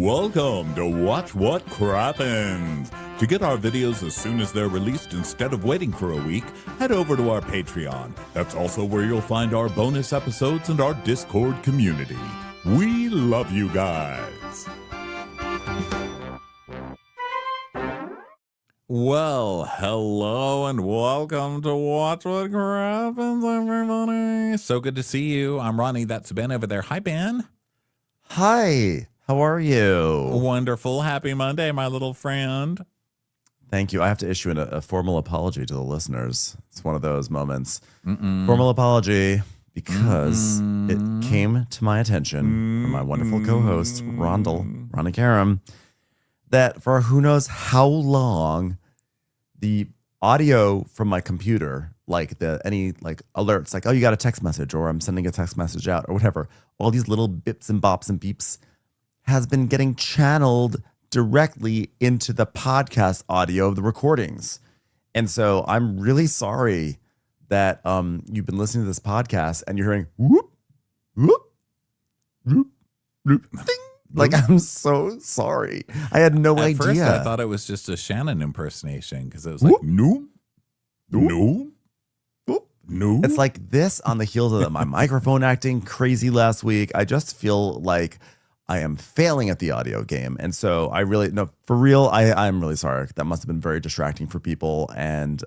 Welcome to Watch What Crappens. To get our videos as soon as they're released instead of waiting for a week, head over to our Patreon. That's also where you'll find our bonus episodes and our Discord community. We love you guys. Well, hello and welcome to Watch What Crappens, everybody. So good to see you. I'm Ronnie. That's Ben over there. Hi, Ben. Hi. How are you? Wonderful. Happy Monday, my little friend. Thank you. I have to issue a formal apology to the listeners. It's one of those moments. Formal apology because it came to my attention from my wonderful co-host, Ronnie Karam, that for who knows how long, the audio from my computer, like any alerts, like, oh, you got a text message, or I'm sending a text message out, or whatever, all these little bips and bops and beeps has been getting channeled directly into the podcast audio of the recordings. And so I'm really sorry that you've been listening to this podcast and you're hearing whoop, whoop, whoop, whoop, ding. Like, I'm so sorry. I had no idea. At first, I thought it was just a Shannon impersonation because it was like, no, no, no. It's like this on the heels of my microphone acting crazy last week. I just feel like I am failing at the audio game. And so I really, no, for real, I'm really sorry. That must have been very distracting for people. And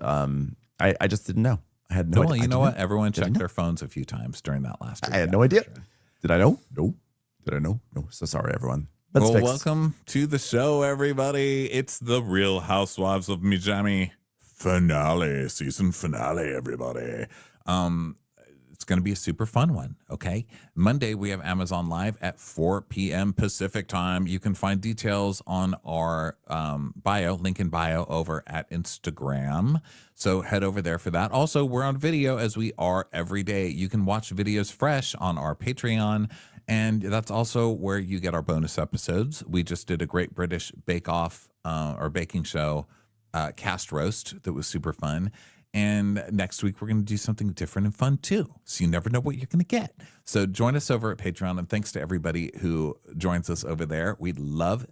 I just didn't know. I had no idea. Well, you know what? Everyone checked their phones a few times during that last week. I had no idea. Sure. Did I know? No. Did I know? No. So sorry, everyone. Well, welcome to the show, everybody. It's the Real Housewives of Miami finale, season finale, everybody. It's going to be a super fun one, okay? Monday, we have Amazon Live at 4 p.m. Pacific time. You can find details on our link in bio over at Instagram. So head over there for that. Also, we're on video as we are every day. You can watch videos fresh on our Patreon, and that's also where you get our bonus episodes. We just did a Great British Bake Off or baking show cast roast that was super fun. And next week, we're going to do something different and fun, too. So you never know what you're going to get. So join us over at Patreon. And thanks to everybody who joins us over there. We love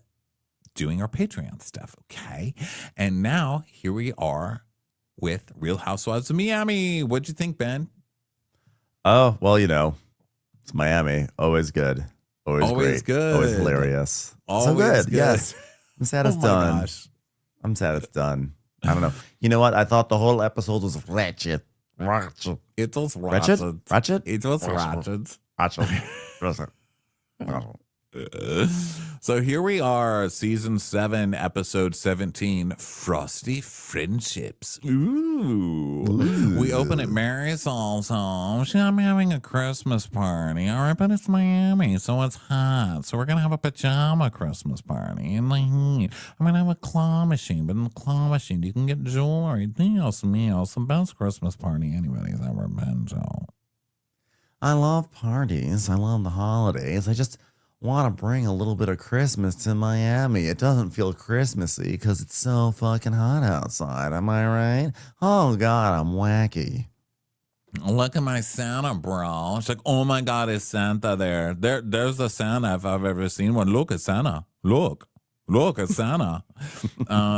doing our Patreon stuff, okay? And now, here we are with Real Housewives of Miami. What'd you think, Ben? Oh, well, you know, it's Miami. Always good. Always great. Good. Always hilarious. Always so good. good. Yes. I'm sad it's done. Gosh. I'm sad it's done. I don't know. You know what? I thought the whole episode was ratchet. It was Ratchet? ratchet. Ratchet? It was ratchet. Ratchet. So here we are, season 7, episode 17, Frosty Friendships. Ooh. We open at Mary's also. I'm having a Christmas party. All right, but it's Miami, so it's hot. So we're going to have a pajama Christmas party. And I'm going to have a claw machine. But in the claw machine, you can get jewelry. Dios mío, it's the best Christmas party anybody's ever been to. I love parties. I love the holidays. I just want to bring a little bit of Christmas to Miami. It doesn't feel Christmassy because it's so fucking hot outside. Am I right? Oh, God, I'm wacky. Look at my Santa, bro. She's like, oh, my God, is Santa there? There's a Santa if I've ever seen one. Look at Santa. Look at Santa.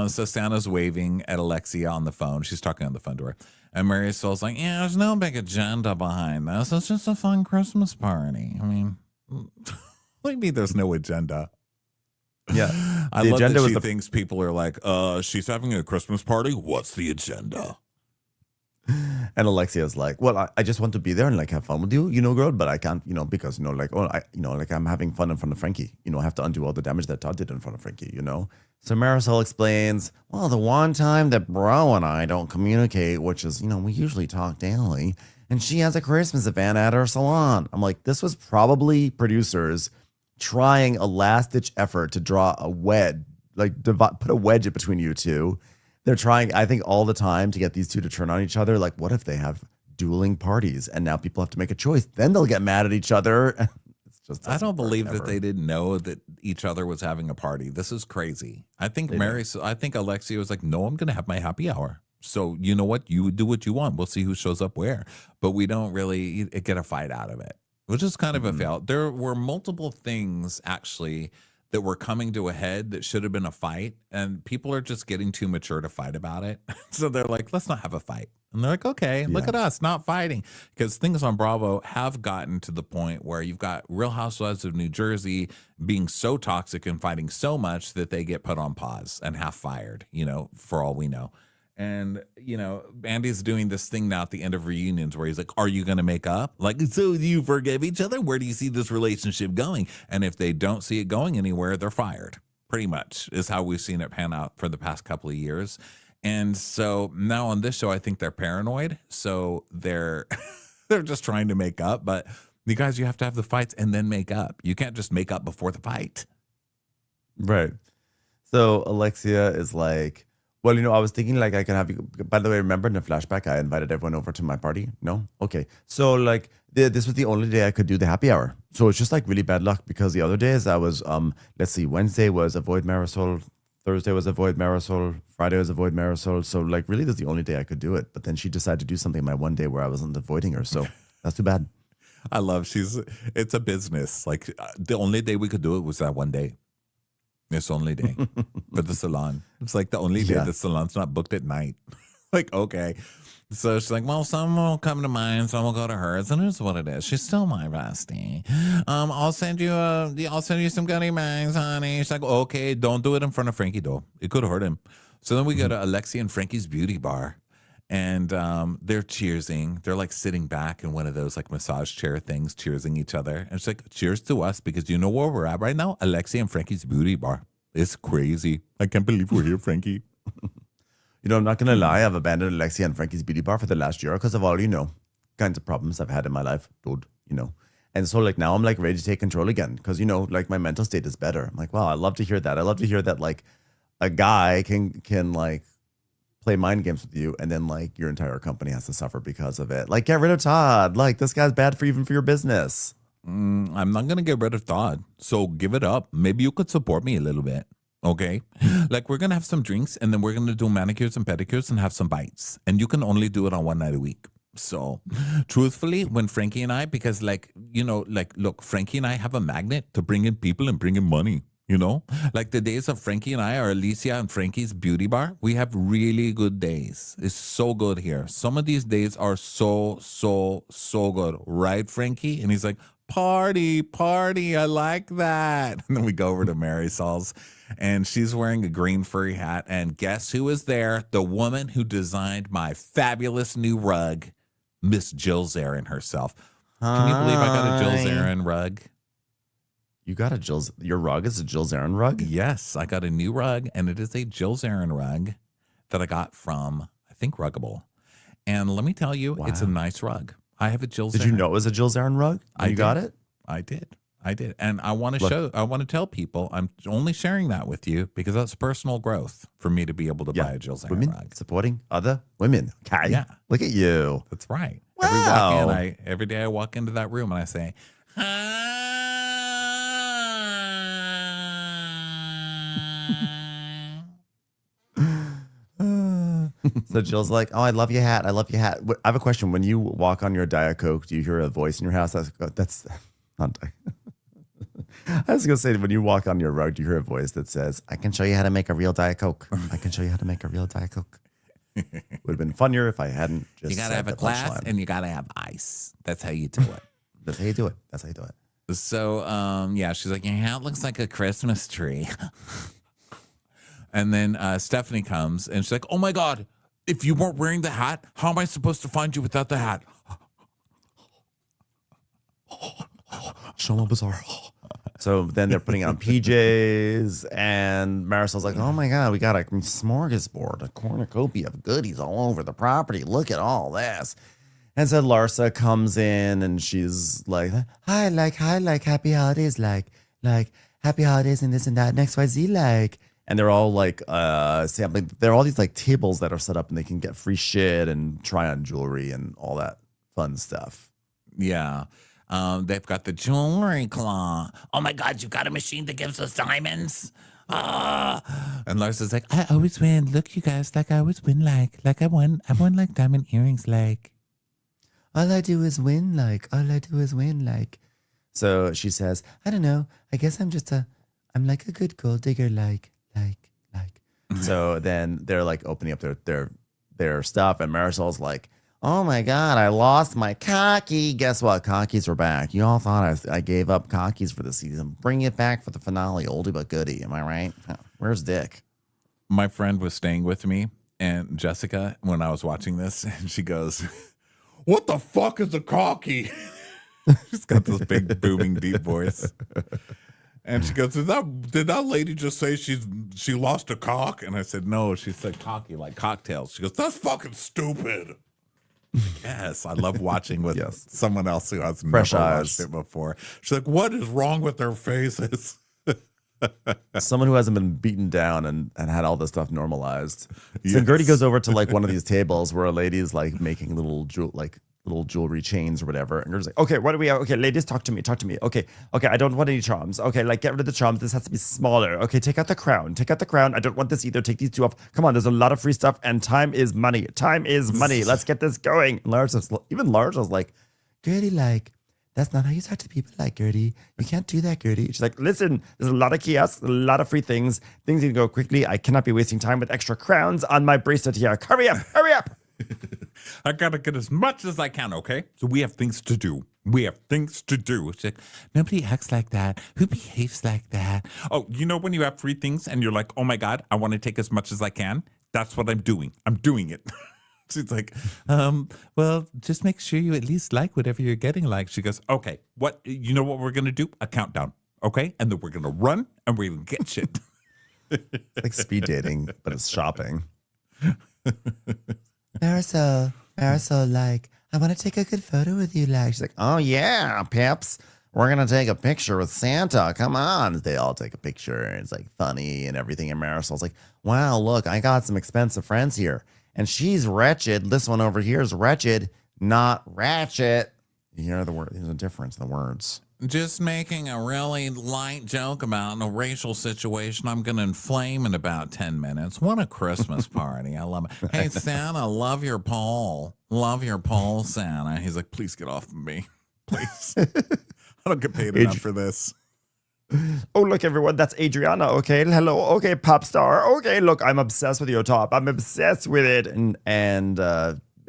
So Santa's waving at Alexia on the phone. She's talking on the phone to her. And Marisol's like, yeah, there's no big agenda behind this. It's just a fun Christmas party. I mean, what do you mean there's no agenda? Yeah. I love that she thinks people are like, she's having a Christmas party. What's the agenda? And Alexia's like, well, I just want to be there and like have fun with you, girl, but I can't, because, I'm having fun in front of Frankie. I have to undo all the damage that Todd did in front of Frankie, So Marisol explains, well, the one time that Bro and I don't communicate, which is, we usually talk daily, and she has a Christmas event at her salon. I'm like, this was probably producers trying a last-ditch effort to draw a wedge, put a wedge in between you two. They're trying, I think, all the time to get these two to turn on each other. Like, what if they have dueling parties and now people have to make a choice? Then they'll get mad at each other. I don't believe that they didn't know that each other was having a party. This is crazy. I think Alexia was like, no, I'm going to have my happy hour. So you know what? You do what you want. We'll see who shows up where. But we don't really get a fight out of it, which is kind of a fail. There were multiple things, actually, that were coming to a head that should have been a fight, and people are just getting too mature to fight about it. So they're like, let's not have a fight. And they're like, okay, look Yeah. at us not fighting, because things on Bravo have gotten to the point where you've got Real Housewives of New Jersey being so toxic and fighting so much that they get put on pause and half fired, for all we know. And, Andy's doing this thing now at the end of reunions where he's like, are you going to make up? Like, so you forgive each other? Where do you see this relationship going? And if they don't see it going anywhere, they're fired. Pretty much is how we've seen it pan out for the past couple of years. And so now on this show, I think they're paranoid. So they're they're just trying to make up. But you guys, you have to have the fights and then make up. You can't just make up before the fight. Right. So Alexia is like, well, I was thinking like I can have you. By the way, remember in the flashback, I invited everyone over to my party. No? Okay. So like this was the only day I could do the happy hour. So it's just like really bad luck because the other days I was, let's see, Wednesday was avoid Marisol. Thursday was avoid Marisol. Friday was avoid Marisol. So like really that's the only day I could do it. But then she decided to do something my one day where I wasn't avoiding her. So that's too bad. I love it's a business. Like the only day we could do it was that one day. It's the only day for the salon. It's like the only day the salon's not booked at night. Like, okay. So she's like, well, some will come to mine, some will go to hers, and here's what it is. She's still my bestie. I'll send you some goodie bags, honey. She's like, okay, don't do it in front of Frankie though. It could hurt him. So then we go to Alexia and Frankie's beauty bar. And they're cheersing. They're like sitting back in one of those like massage chair things, cheersing each other. And it's like, cheers to us, because you know where we're at right now? Alexia and Frankie's beauty bar. It's crazy. I can't believe we're here, Frankie. I'm not going to lie. I've abandoned Alexia and Frankie's beauty bar for the last year because of all, kinds of problems I've had in my life, dude, And so like now I'm like ready to take control again because, like my mental state is better. I'm like, wow, I love to hear that. I love to hear that like a guy can like play mind games with you, and then like your entire company has to suffer because of it. Like, get rid of Todd. Like, this guy's bad for even for your business. I'm not gonna get rid of Todd, so give it up. Maybe you could support me a little bit, okay? Like, we're gonna have some drinks, and then we're gonna do manicures and pedicures and have some bites, and you can only do it on one night a week. So, truthfully, when Frankie and I, because look, Frankie and I have a magnet to bring in people and bring in money. Like the days of Frankie and I, or Alicia and Frankie's beauty bar, we have really good days. It's so good here. Some of these days are so, so, so good. Right, Frankie? And he's like, party, I like that. And then we go over to Marisol's, and she's wearing a green furry hat. And guess who is there? The woman who designed my fabulous new rug, Miss Jill Zarin herself. Can you believe I got a Jill Zarin rug? You got your rug is a Jill Zarin rug? Yes, I got a new rug, and it is a Jill Zarin rug that I got from, I think, Ruggable. And let me tell you, It's a nice rug. I have a Jill Zarin. Did you know it was a Jill Zarin rug? Got it? I did. And I want to tell people, I'm only sharing that with you because that's personal growth for me to be able to buy a Jill Zarin rug. Supporting other women. Okay. Yeah. Look at you. That's right. Wow. Every day I walk into that room and I say, hi. So Jill's like, oh, I love your hat. I love your hat. I have a question. When you walk on your Diet Coke, do you hear a voice in your house? That's not Diet. I was going to say, when you walk on your rug, do you hear a voice that says, I can show you how to make a real Diet Coke. I can show you how to make a real Diet Coke. Would have been funnier if I hadn't just You got to have a glass and you got to have ice. That's how you do it. That's how you do it. So, she's like, your hat looks like a Christmas tree. And then Stephanie comes and she's like, oh my God, if you weren't wearing the hat, how am I supposed to find you without the hat? So bizarre. So then they're putting on PJs, and Marisol's like, oh my God, we got a smorgasbord, a cornucopia of goodies all over the property. Look at all this. And so Larsa comes in and she's like, hi, happy holidays, like happy holidays and this and that, and XYZ, like. And they're all like sampling. There are all these like tables that are set up and they can get free shit and try on jewelry and all that fun stuff. Yeah. They've got the jewelry claw. Oh my God, you got a machine that gives us diamonds? And Larsa's like, I always win. Look, you guys, like I always win, like I won like diamond earrings, like. All I do is win, like. So she says, I don't know. I guess I'm just a I'm like a good gold digger, like. So then they're like opening up their stuff, and Marisol's like, oh my God, I lost my cocky. Guess what? Cockies are back. You all thought I gave up cockies for the season. Bring it back for the finale, oldie but goodie. Am I right? Where's Dick? My friend was staying with me, and Jessica, when I was watching this, and she goes, what the fuck is a cocky? She's got this big booming deep voice. And she goes, did that lady just say she lost a cock? And I said, no, she said cocky, like cocktails. She goes, that's fucking stupid. Yes, I love watching with someone else who has fresh never eyes. watched it before. She's like, what is wrong with their faces? Someone who hasn't been beaten down and had all this stuff normalized. So Yes. Gertie goes over to like one of these tables where a lady is like making little jewelry chains or whatever. And Gertie's like, okay, what do we have? Okay, ladies, talk to me. Okay, I don't want any charms. Okay, like get rid of the charms. This has to be smaller. Okay, take out the crown. I don't want this either. Take these two off. Come on, there's a lot of free stuff and time is money. Let's get this going. And Larsa's like, Gertie, like, that's not how you talk to people, like, Gertie. You can't do that, Gertie. She's like, listen, there's a lot of kiosks, a lot of free things. Things need to go quickly. I cannot be wasting time with extra crowns on my bracelet here. Hurry up. I gotta get as much as I can, okay? So we have things to do. She's like, nobody acts like that. Who behaves like that? Oh, you know when you have free things and you're like, oh my God, I want to take as much as I can? That's what I'm doing. I'm doing it. She's like, well, just make sure you at least like whatever you're getting like. She goes, okay, you know what we're going to do? A countdown, okay? And then we're going to run and we're going to get shit. Like speed dating, but it's shopping. Marisol, like, I want to take a good photo with you. Like, she's like, oh yeah, Pips, we're gonna take a picture with Santa. Come on. They all take a picture, and it's like funny and everything. And Marisol's like, wow, look, I got some expensive friends here, and she's wretched. This one over here is wretched, not ratchet. You hear the word? There's a difference in the words. Just making a really light joke about a racial situation I'm going to inflame in about 10 minutes. What a Christmas party. I love it. Hey, Santa, love your pole. Love your pole, Santa. He's like, please get off of me. Please. I don't get paid enough for this. Oh, look, everyone, that's Adriana. Okay, hello. Okay, pop star. Okay, look, I'm obsessed with your top. I'm obsessed with it. And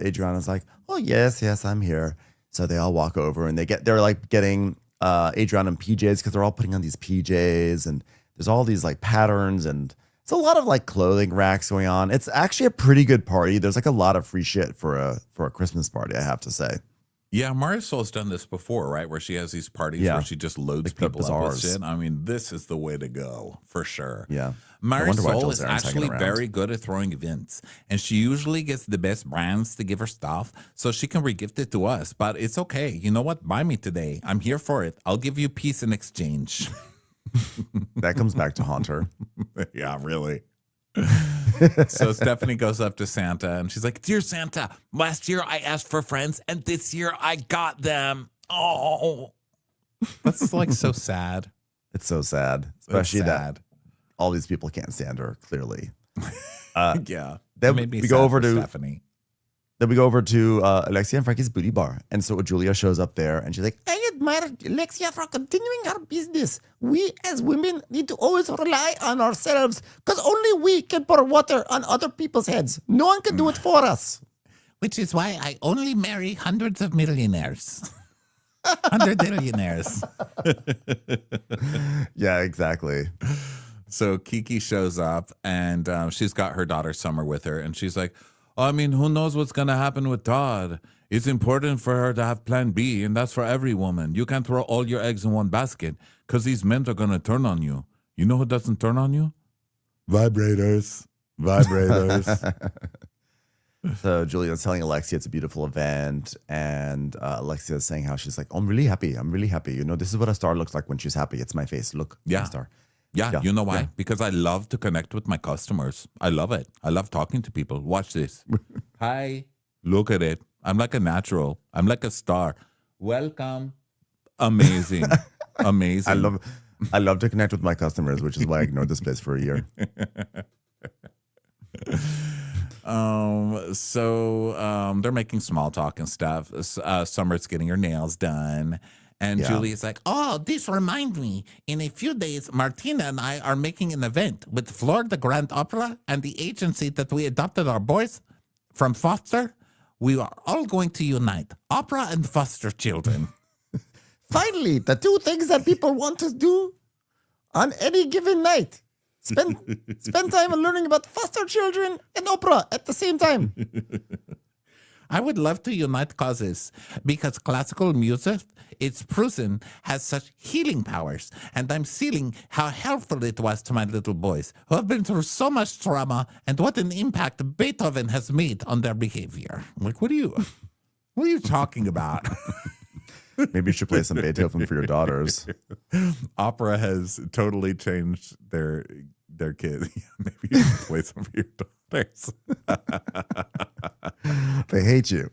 Adriana's like, oh, yes, I'm here. So they all walk over and they're like getting Adriana and PJs because they're all putting on these PJs and there's all these like patterns and it's a lot of like clothing racks going on. It's actually a pretty good party. There's like a lot of free shit for a Christmas party, I have to say. Yeah, Marisol's done this before, right? Where she has these parties where she just loads people up with shit. I mean, this is the way to go for sure. Yeah. Marisol is actually very good at throwing events, and she usually gets the best brands to give her stuff so she can regift it to us. But it's okay. You know what? Buy me today. I'm here for it. I'll give you peace in exchange. That comes back to haunt her. Yeah, really. So Stephanie goes up to Santa and she's like, dear Santa, last year I asked for friends and this year I got them. Oh, that's like so sad. It's so sad, especially that all these people can't stand her, clearly. Yeah. Then we go over to Stephanie. Then we go over to Alexia and Frankie's booty bar. And so Julia shows up there and she's like, I admire Alexia for continuing our business. We as women need to always rely on ourselves because only we can pour water on other people's heads. No one can do it for us. Which is why I only marry hundreds of millionaires. 100 billionaires. Yeah, exactly. So Kiki shows up and she's got her daughter Summer with her. And she's like, I mean, who knows what's going to happen with Todd? It's important for her to have plan B, and that's for every woman. You can't throw all your eggs in one basket because these men are going to turn on you. You know who doesn't turn on you? Vibrators. So Julia's telling Alexia it's a beautiful event, and Alexia is saying how she's like, oh, I'm really happy. You know, this is what a star looks like when she's happy. It's my face. Look, yeah. Star. Yeah, you know why? Yeah. Because I love to connect with my customers. I love it. I love talking to people. Watch this. Hi. Look at it. I'm like a natural. I'm like a star. Welcome. Amazing. Amazing. I love to connect with my customers, which is why I ignored this place for a year. So they're making small talk and stuff. Summer's getting her nails done. And Yeah. Julia's like, oh, this reminds me. In a few days, Martina and I are making an event with Florida Grand Opera and the agency that we adopted our boys from foster. We are all going to unite, opera and foster children. Finally, the two things that people want to do on any given night. Spend time learning about foster children and opera at the same time. I would love to unite causes because classical music, it's proven, has such healing powers. And I'm seeing how helpful it was to my little boys who have been through so much trauma and what an impact Beethoven has made on their behavior. I'm like, what are you talking about? Maybe you should play some Beethoven for your daughters. Opera has totally changed their kids. Maybe you should play some for your daughters. They hate you.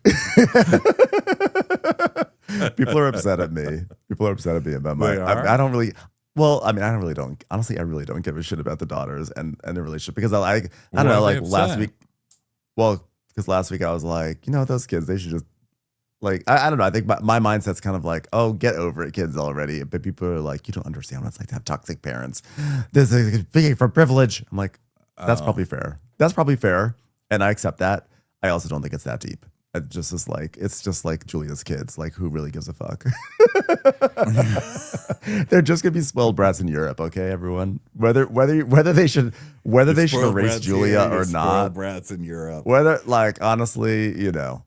People are upset at me. People are upset at me about my. I don't really. Well, I mean, I really don't. Honestly, I really don't give a shit about the daughters and the relationship because I don't know. Like last week. Well, because last week I was like, those kids, they should just like. I don't know. I think my mindset's kind of like, oh, get over it, kids already. But people are like, you don't understand what it's like to have toxic parents. This is big for privilege. I'm like, that's probably fair. That's probably fair, and I accept that. I also don't think it's that deep. It's just like Julia's kids. Like, who really gives a fuck? They're just gonna be spoiled brats in Europe, okay, everyone. Whether they should erase Julia or not. Spoiled brats in Europe. Whether, like, honestly, No,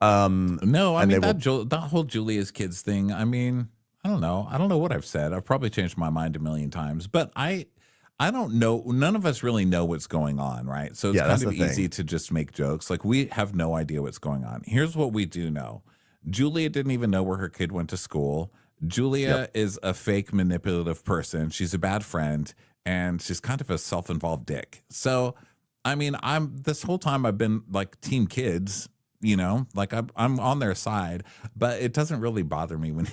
I mean that whole Julia's kids thing. I mean, I don't know. I don't know what I've said. I've probably changed my mind a million times, but I don't know. None of us really know what's going on, right? So it's kind of easy to just make jokes. Like, we have no idea what's going on. Here's what we do know. Julia didn't even know where her kid went to school. Julia is a fake manipulative person. She's a bad friend, and she's kind of a self-involved dick. So, I mean, this whole time I've been like team kids, like I'm on their side, but it doesn't really bother me when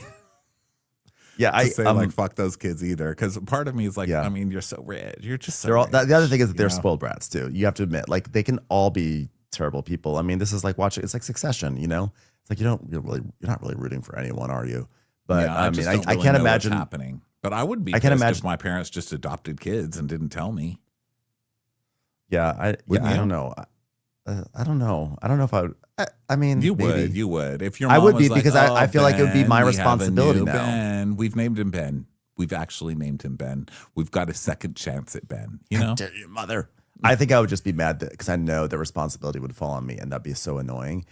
I say like fuck those kids either, because part of me is like, I mean, you're so rich, you're just so rich. The other thing is that they're spoiled brats too. You have to admit, like, they can all be terrible people. I mean, this is like watching. It's like Succession, It's like you're not really rooting for anyone, are you? But I mean, I can't imagine what's happening. But I would be. I can't imagine if my parents just adopted kids and didn't tell me. Yeah, I don't know. I don't know. I don't know if I would. I mean, you maybe. would. If your mom I would was be because I feel like it would be my responsibility now. Ben, we've named him Ben. We've actually named him Ben. We've got a second chance at Ben. How dare you, mother? I think I would just be mad because I know the responsibility would fall on me, and that'd be so annoying.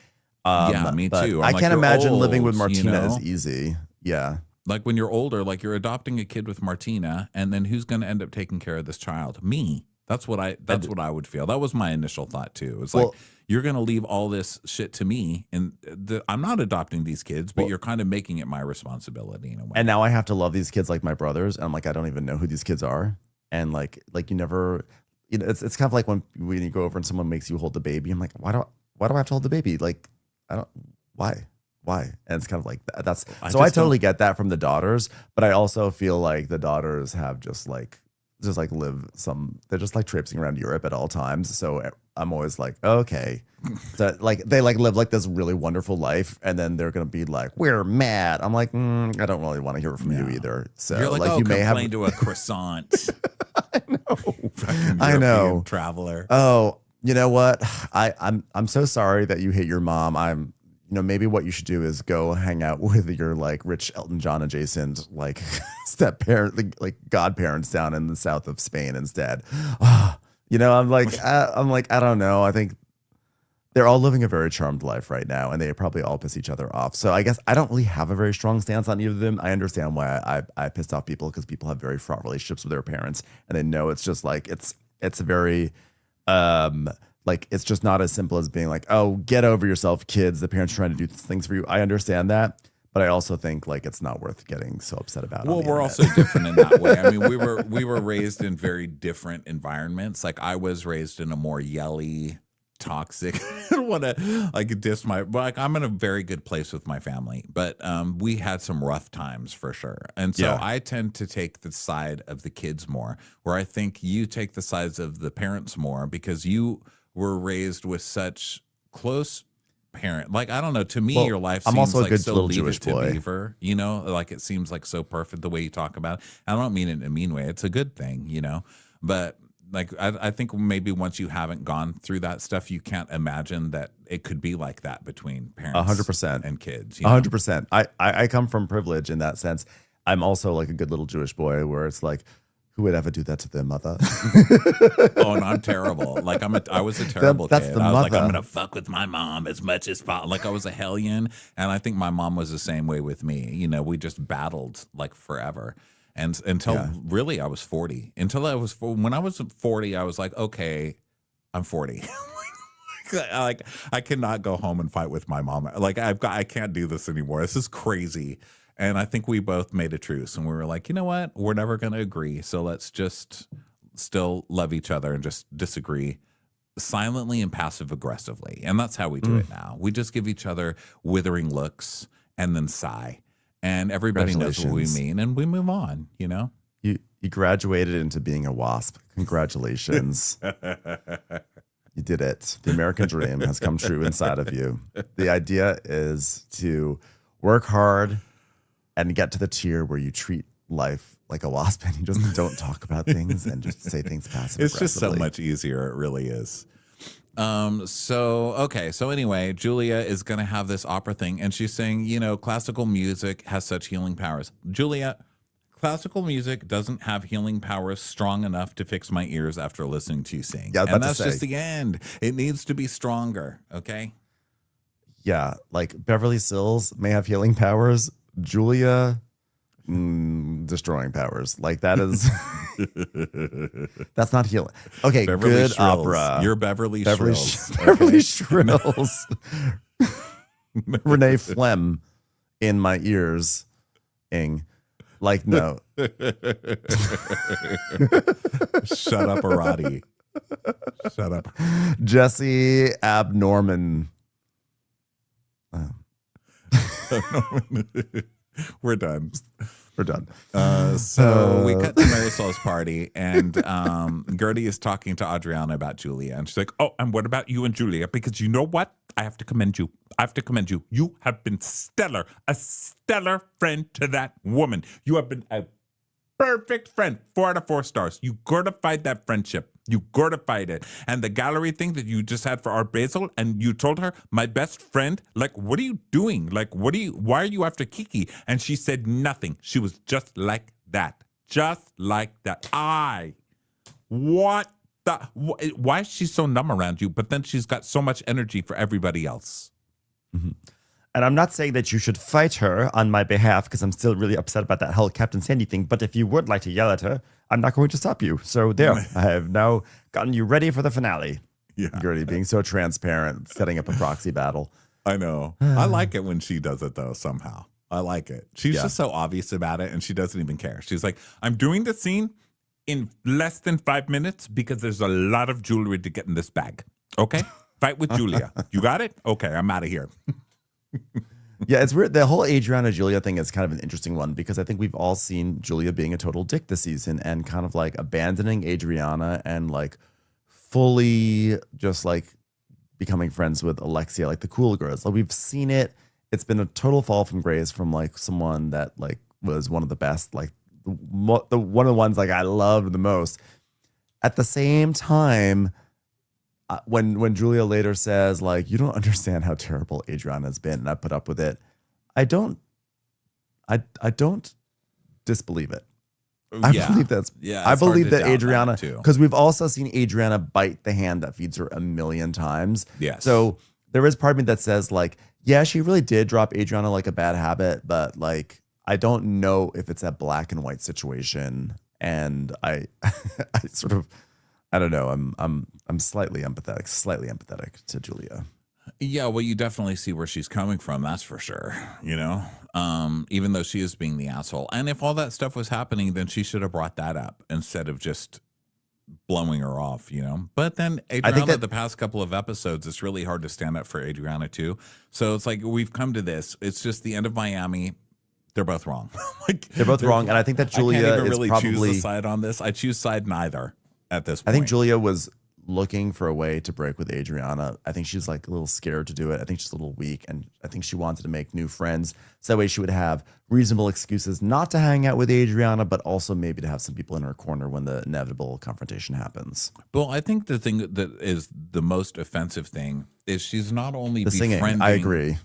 Yeah, me too. I can't imagine living with Martina is easy. Yeah. Like when you're older, like you're adopting a kid with Martina, and then who's going to end up taking care of this child? Me. That's what I would feel. That was my initial thought too. It's like, you're going to leave all this shit to me, and I'm not adopting these kids, but you're kind of making it my responsibility in a way. And now I have to love these kids like my brothers, and I'm like, I don't even know who these kids are, and like you never, it's kind of like when you go over and someone makes you hold the baby. I'm like, why do I have to hold the baby? Like, why? And it's kind of like that's. So I totally get that from the daughters, but I also feel like the daughters have just like they're just like traipsing around Europe at all times. So I'm always like, okay, so like they like live like this really wonderful life, and then they're gonna be like, we're mad. I'm like, I don't really want to hear it from you either. So you're like, you may have to a croissant. I know, traveler. Oh, you know what? I'm so sorry that you hate your mom. Maybe what you should do is go hang out with your like rich Elton John adjacent like step parent, like godparents down in the south of Spain instead. I'm like, I don't know. I think they're all living a very charmed life right now, and they probably all piss each other off. So I guess I don't really have a very strong stance on either of them. I understand why I pissed off people, because people have very fraught relationships with their parents, and they know it's just like it's very like, it's just not as simple as being like, oh, get over yourself, kids. The parents are trying to do things for you. I understand that, but I also think like it's not worth getting so upset about. Well, we're also different in that way. I mean, we were raised in very different environments. Like, I was raised in a more yelly, toxic. I don't want to like diss I'm in a very good place with my family, but we had some rough times for sure. And so I tend to take the side of the kids more, where I think you take the sides of the parents more, because you were raised with such close parent. Like, I don't know. To me, Well, your life I'm seems also a like good so little leave Jewish it to boy. beaver, you know, like it seems like so perfect the way you talk about it. I don't mean it in a mean way. It's a good thing, you know, but like, I think maybe once you haven't gone through that stuff, you can't imagine that it could be like that between parents 100% and kids. You know? 100%. I come from privilege in that sense. I'm also like a good little Jewish boy where it's like, who would ever do that to their mother? Oh, and I'm terrible. Like I was a terrible That's kid. the I was like, I'm mother. gonna fuck with my mom as much as possible. Like I was a hellion, and I think my mom was the same way with me. You know, we just battled like forever, and until really I was 40. When I was 40, I was like, okay, I'm 40. Like I cannot go home and fight with my mom. Like I can't do this anymore. This is crazy. And I think we both made a truce, and we were like, you know what? We're never going to agree. So let's just still love each other and just disagree silently and passive aggressively. And that's how we do it now. We just give each other withering looks and then sigh. And everybody knows what we mean, and we move on, you know? You graduated into being a wasp. Congratulations. You did it. The American dream has come true inside of you. The idea is to work hard and get to the tier where you treat life like a wasp and you just don't talk about things and just say things passive. It's just so much easier. It really is. So anyway, Julia is going to have this opera thing, and she's saying, you know, classical music has such healing powers. Julia, classical music doesn't have healing powers strong enough to fix my ears after listening to you sing. Yeah, and that's just the end. It needs to be stronger. Okay. Yeah. Like Beverly Sills may have healing powers. Julia, destroying powers. Like that is, that's not healing. Okay. Beverly good Shrills. opera. You're Beverly Shrills. Beverly Shrills. Renee Phlegm in my ears. Like, no. Shut up, Arati. Shut up. Jesse Abnorman. We're done. We're done. So we cut to Marisol's party, and Gertie is talking to Adriana about Julia, and she's like, "Oh, and what about you and Julia? Because you know what? I have to commend you. You have been stellar, a stellar friend to that woman. You have been a perfect friend. 4 out of 4 stars. You certified that friendship. You certified it. And the gallery thing that you just had for Art Basel, and you told her, my best friend, like, what are you doing? Like, why are you after Kiki? And she said nothing. She was just like that. Just like that. Why is she so numb around you? But then she's got so much energy for everybody else. Mm-hmm. And I'm not saying that you should fight her on my behalf because I'm still really upset about that whole Captain Sandy thing. But if you would like to yell at her, I'm not going to stop you. So there, I have now gotten you ready for the finale. Yeah. Gertie being so transparent, setting up a proxy battle. I know. I like it when she does it, though, somehow. I like it. She's just so obvious about it, and she doesn't even care. She's like, I'm doing the scene in less than 5 minutes because there's a lot of jewelry to get in this bag. Okay? Fight with Julia. You got it? Okay, I'm out of here. Yeah, it's weird. The whole Adriana Julia thing is kind of an interesting one because I think we've all seen Julia being a total dick this season and kind of like abandoning Adriana and like fully just like becoming friends with Alexia, like the cool girls. Like we've seen it. It's been a total fall from grace from like someone that like was one of the best, like one of the ones like I loved the most. At the same time, when Julia later says like, you don't understand how terrible Adriana has been and I put up with it, I don't disbelieve it. I believe that's I believe that Adriana, because we've also seen Adriana bite the hand that feeds her a million times. Yes. So there is part of me that says like, yeah, she really did drop Adriana like a bad habit, but like I don't know if it's a black and white situation. And I sort of, I don't know. I'm slightly empathetic to Julia. Yeah, well, you definitely see where she's coming from. That's for sure. You know, even though she is being the asshole. And if all that stuff was happening, then she should have brought that up instead of just blowing her off. You know, but then Adriana, I think that the past couple of episodes, it's really hard to stand up for Adriana too. So it's like we've come to this. It's just the end of Miami. They're both wrong. They're both wrong, and I think that Julia I can't even is really probably choose the side on this. I choose side neither at this point. I think Julia was looking for a way to break with Adriana. I think she's like a little scared to do it. I think she's a little weak, and I think she wanted to make new friends so that way she would have reasonable excuses not to hang out with Adriana, but also maybe to have some people in her corner when the inevitable confrontation happens. Well, I think the thing that is the most offensive thing is she's not only The singing, befriending. I agree.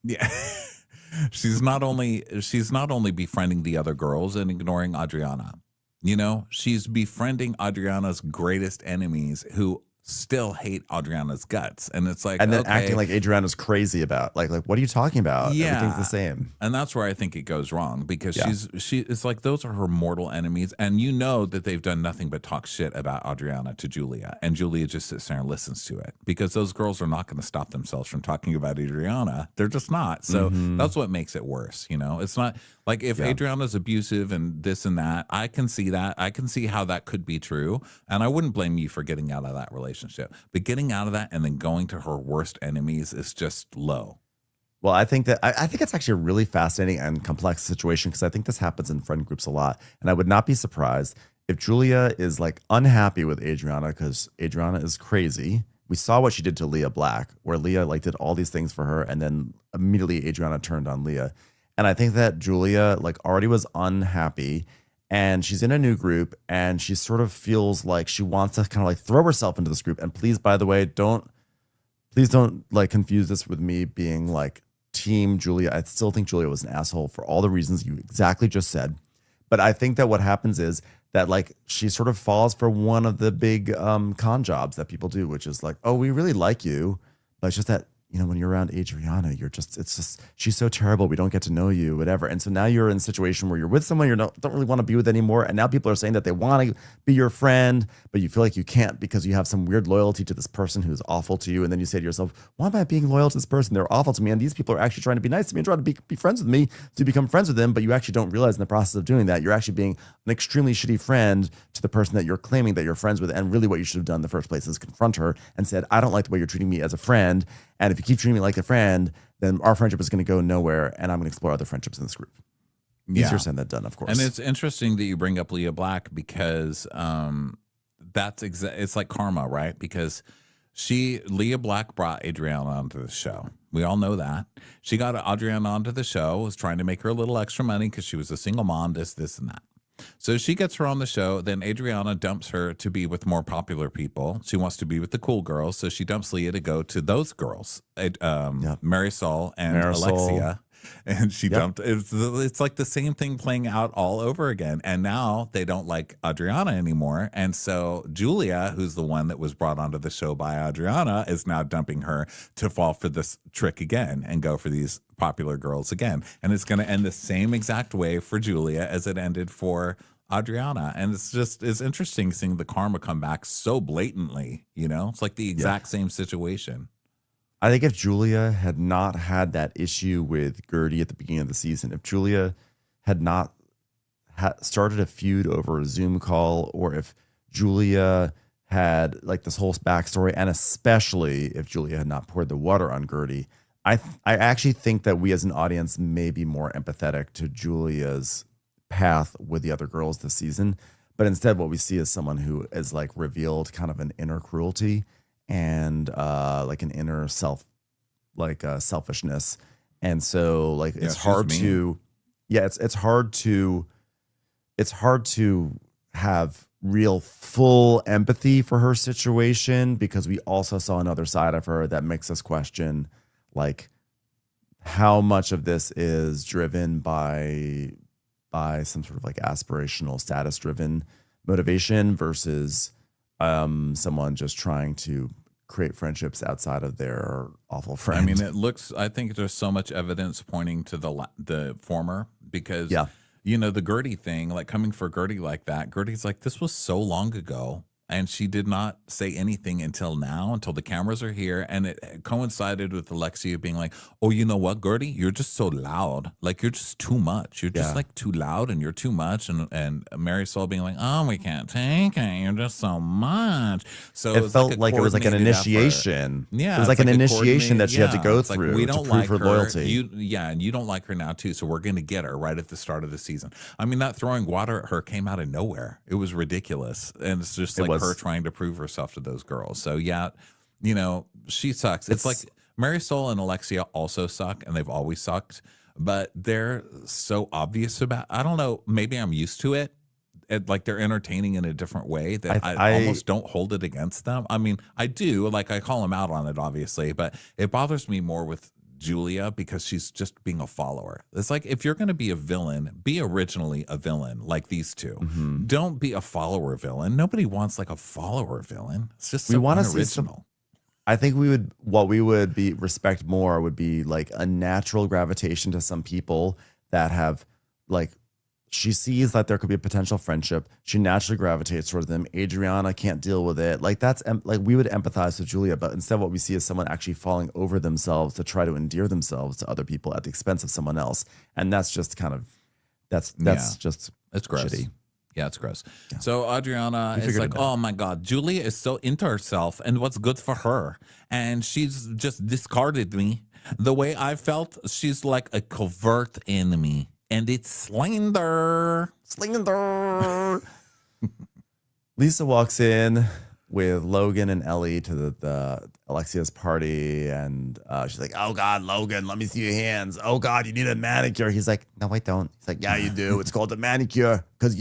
Yeah. She's not only befriending the other girls and ignoring Adriana. You know, she's befriending Adriana's greatest enemies who still hate Adriana's guts. And it's like, And then okay. acting like Adriana's crazy about like what are you talking about? Yeah. Everything's the same. And that's where I think it goes wrong because Yeah. it's like those are her mortal enemies. And you know that they've done nothing but talk shit about Adriana to Julia. And Julia just sits there and listens to it because those girls are not going to stop themselves from talking about Adriana. They're just not. So that's what makes it worse. You know, it's not like if Adriana's abusive and this and that, I can see that. I can see how that could be true. And I wouldn't blame you for getting out of that relationship. But getting out of that and then going to her worst enemies is just low. Well, I think that I think it's actually a really fascinating and complex situation because I think this happens in friend groups a lot. And I would not be surprised if Julia is like unhappy with Adriana because Adriana is crazy. We saw what she did to Leah Black, where Leah like did all these things for her, and then immediately Adriana turned on Leah. And I think that Julia like already was unhappy. And she's in a new group and she sort of feels like she wants to kind of like throw herself into this group. And please, by the way, please don't like confuse this with me being like team Julia. I still think Julia was an asshole for all the reasons you exactly just said. But I think that what happens is that like she sort of falls for one of the big con jobs that people do, which is like, oh, we really like you. But it's just that, you know, when you're around Adriana, it's just, she's so terrible. We don't get to know you, whatever. And so now you're in a situation where you're with someone you don't really want to be with anymore. And now people are saying that they want to be your friend, but you feel like you can't because you have some weird loyalty to this person who's awful to you. And then you say to yourself, why am I being loyal to this person? They're awful to me. And these people are actually trying to be nice to me and trying to be friends with me to become friends with them. But you actually don't realize in the process of doing that, you're actually being an extremely shitty friend to the person that you're claiming that you're friends with. And really what you should have done in the first place is confront her and said, I don't like the way you're treating me as a friend. And if you keep treating me like a friend, then our friendship is going to go nowhere, and I'm going to explore other friendships in this group. Easier said than done, of course. And it's interesting that you bring up Leah Black because it's like karma, right? Because Leah Black brought Adriana onto the show. We all know that. She got Adriana onto the show, was trying to make her a little extra money because she was a single mom, this, and that. So she gets her on the show. Then Adriana dumps her to be with more popular people. She wants to be with the cool girls. So she dumps Leah to go to those girls, Marisol and Alexia. And she dumped. It's like the same thing playing out all over again. And now they don't like Adriana anymore. And so Julia, who's the one that was brought onto the show by Adriana, is now dumping her to fall for this trick again and go for these popular girls again. And it's going to end the same exact way for Julia as it ended for Adriana. And it's interesting seeing the karma come back so blatantly. You know, it's like the exact same situation. I think if Julia had not had that issue with Gertie at the beginning of the season, if Julia had not started a feud over a Zoom call, or if Julia had like this whole backstory, and especially if Julia had not poured the water on Gertie, I actually think that we as an audience may be more empathetic to Julia's path with the other girls this season. But instead what we see is someone who is like revealed kind of an inner cruelty and like an inner selfishness. And so like it's hard to it's hard to have real full empathy for her situation, because we also saw another side of her that makes us question like how much of this is driven by some sort of like aspirational status driven motivation versus someone just trying to create friendships outside of their awful friend. I mean, I think there's so much evidence pointing to the former, because, you know, the Gertie thing, like coming for Gertie like that, Gertie's like, this was so long ago. And she did not say anything until now, until the cameras are here. And it coincided with Alexia being like, oh, you know what, Gertie? You're just so loud. Like, you're just too much. You're just like too loud and you're too much. And Marisol being like, oh, we can't take it. You're just so much. So it felt like it was like an initiation. Effort. Yeah. It was like an initiation that she had to go through like, we don't to prove like her loyalty. And you don't like her now, too. So we're going to get her right at the start of the season. I mean, that throwing water at her came out of nowhere. It was ridiculous. And it's just like, her trying to prove herself to those girls. So yeah, she sucks. It's like Marisol and Alexia also suck, and they've always sucked, but they're so obvious about. I don't know. Maybe I'm used to it. Like they're entertaining in a different way that I almost don't hold it against them. I mean, I do. Like I call them out on it, obviously, but it bothers me more with Julia because she's just being a follower. It's like if you're going to be a villain, be originally a villain like these two. Mm-hmm. Don't be a follower villain. Nobody wants like a follower villain. It's just we want to unoriginal. see some. I think what we would respect more would be like a natural gravitation to some people that have like. She sees that there could be a potential friendship. She naturally gravitates toward them. Adriana can't deal with it. Like that's like we would empathize with Julia, but instead what we see is someone actually falling over themselves to try to endear themselves to other people at the expense of someone else. And that's just kind of that's just it's gross. shitty. Yeah, it's gross. Yeah. So Adriana is like, oh my God, Julia is so into herself and what's good for her. And she's just discarded me. The way I felt, she's like a covert enemy. And it's slander. Lisa walks in with Logan and Ellie to the Alexia's party, and she's like, "Oh God, Logan, let me see your hands. Oh God, you need a manicure." He's like, "No, I don't." He's like, "Yeah, you do. It's called a manicure because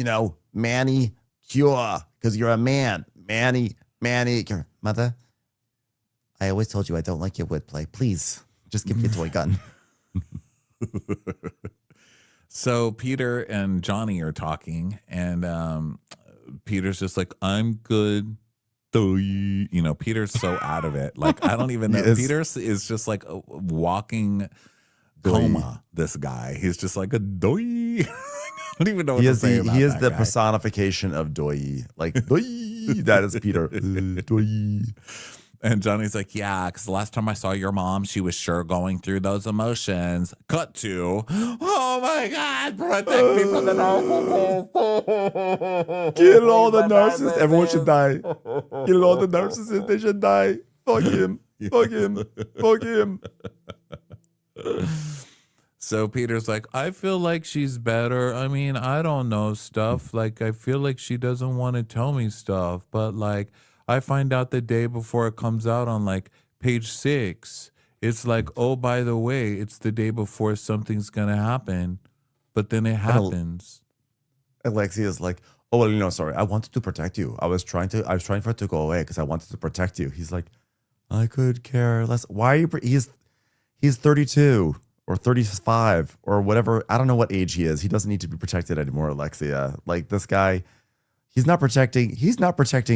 Manny cure because you're a man. Manicure. Mother, I always told you I don't like your wordplay. Please, just give me a toy gun." So Peter and Johnny are talking, and Peter's just like, "I'm good." Peter's so out of it. Like, I don't even know. Peter is just like a walking coma, this guy. He's just like a doy. I don't even know what to say about that. He is the guy. Personification of doy. Like, doy. That is Peter. Doy. And Johnny's like, yeah, because the last time I saw your mom, she was sure going through those emotions. Cut to, oh my God, protect me from the narcissist. Kill all the narcissists. Everyone should die. Kill all the narcissists. They should die. Fuck him. Fuck him. Fuck him. So Peter's like, I feel like she's better. I mean, I don't know stuff. Like, I feel like she doesn't want to tell me stuff. But, like, I find out the day before it comes out on like page 6. It's like, oh, by the way, it's the day before something's going to happen. But then it happens. Alexia's like, oh, well, sorry. I wanted to protect you. I was trying for it to go away because I wanted to protect you. He's like, I could care less. Why are you? He's 32 or 35 or whatever. I don't know what age he is. He doesn't need to be protected anymore, Alexia. Like this guy. He's not protecting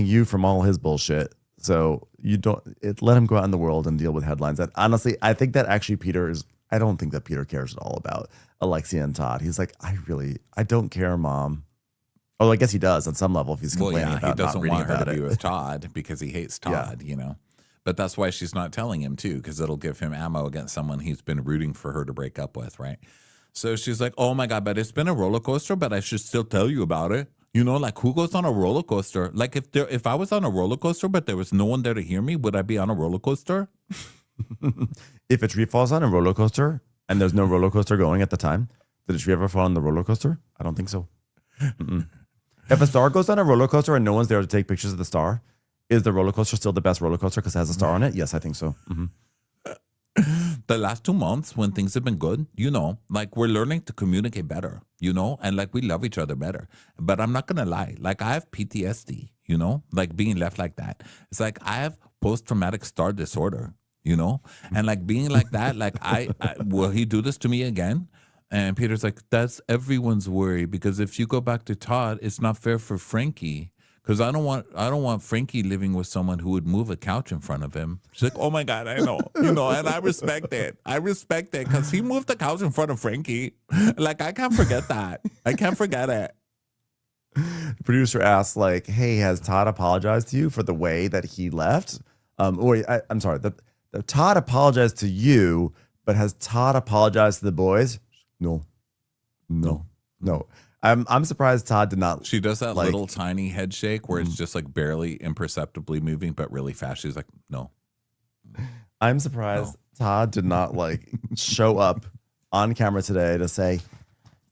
you from all his bullshit. So let him go out in the world and deal with headlines. And honestly, I think that actually I don't think that Peter cares at all about Alexia and Todd. He's like, I don't care, Mom. Oh, I guess he does on some level if he's complaining about not reading about it. He doesn't want her to be with Todd because he hates Todd, But that's why she's not telling him too, because it'll give him ammo against someone he's been rooting for her to break up with, right? So she's like, oh my God, but it's been a roller coaster, but I should still tell you about it. Like who goes on a roller coaster? Like if I was on a roller coaster, but there was no one there to hear me, would I be on a roller coaster? If a tree falls on a roller coaster and there's no roller coaster going at the time, did a tree ever fall on the roller coaster? I don't think so. If a star goes on a roller coaster and no one's there to take pictures of the star, is the roller coaster still the best roller coaster because it has a star on it? Yes, I think so. Mm-hmm. The last 2 months when things have been good, like we're learning to communicate better, and like we love each other better. But I'm not going to lie. Like I have PTSD, like being left like that. It's like I have post-traumatic star disorder, and like being like that, like I will he do this to me again? And Peter's like, that's everyone's worry because if you go back to Todd, it's not fair for Frankie. Because I don't want Frankie living with someone who would move a couch in front of him. She's like, oh my God, I know, and I respect it. I respect it because he moved the couch in front of Frankie. Like I can't forget that. I can't forget it. The producer asks, like, hey, has Todd apologized to you for the way that he left? I'm sorry, the Todd apologized to you, but has Todd apologized to the boys? No. I'm surprised Todd did not. She does that little tiny head shake where it's just like barely imperceptibly moving, but really fast. She's like, no. I'm surprised Todd did not show up on camera today to say,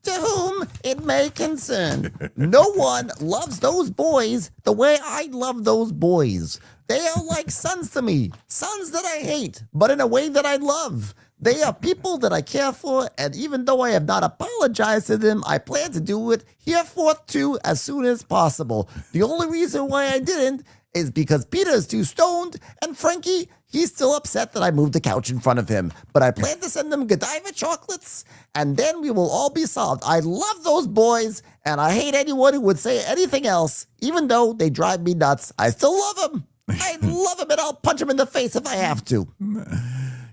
to whom whom it may concern. No one loves those boys the way I love those boys. They are like sons to me, sons that I hate, but in a way that I love. They are people that I care for, and even though I have not apologized to them, I plan to do it hereforth too as soon as possible. The only reason why I didn't is because Peter is too stoned, and Frankie, he's still upset that I moved the couch in front of him. But I plan to send them Godiva chocolates, and then we will all be solved. I love those boys, and I hate anyone who would say anything else. Even though they drive me nuts, I still love them. I love them, and I'll punch them in the face if I have to.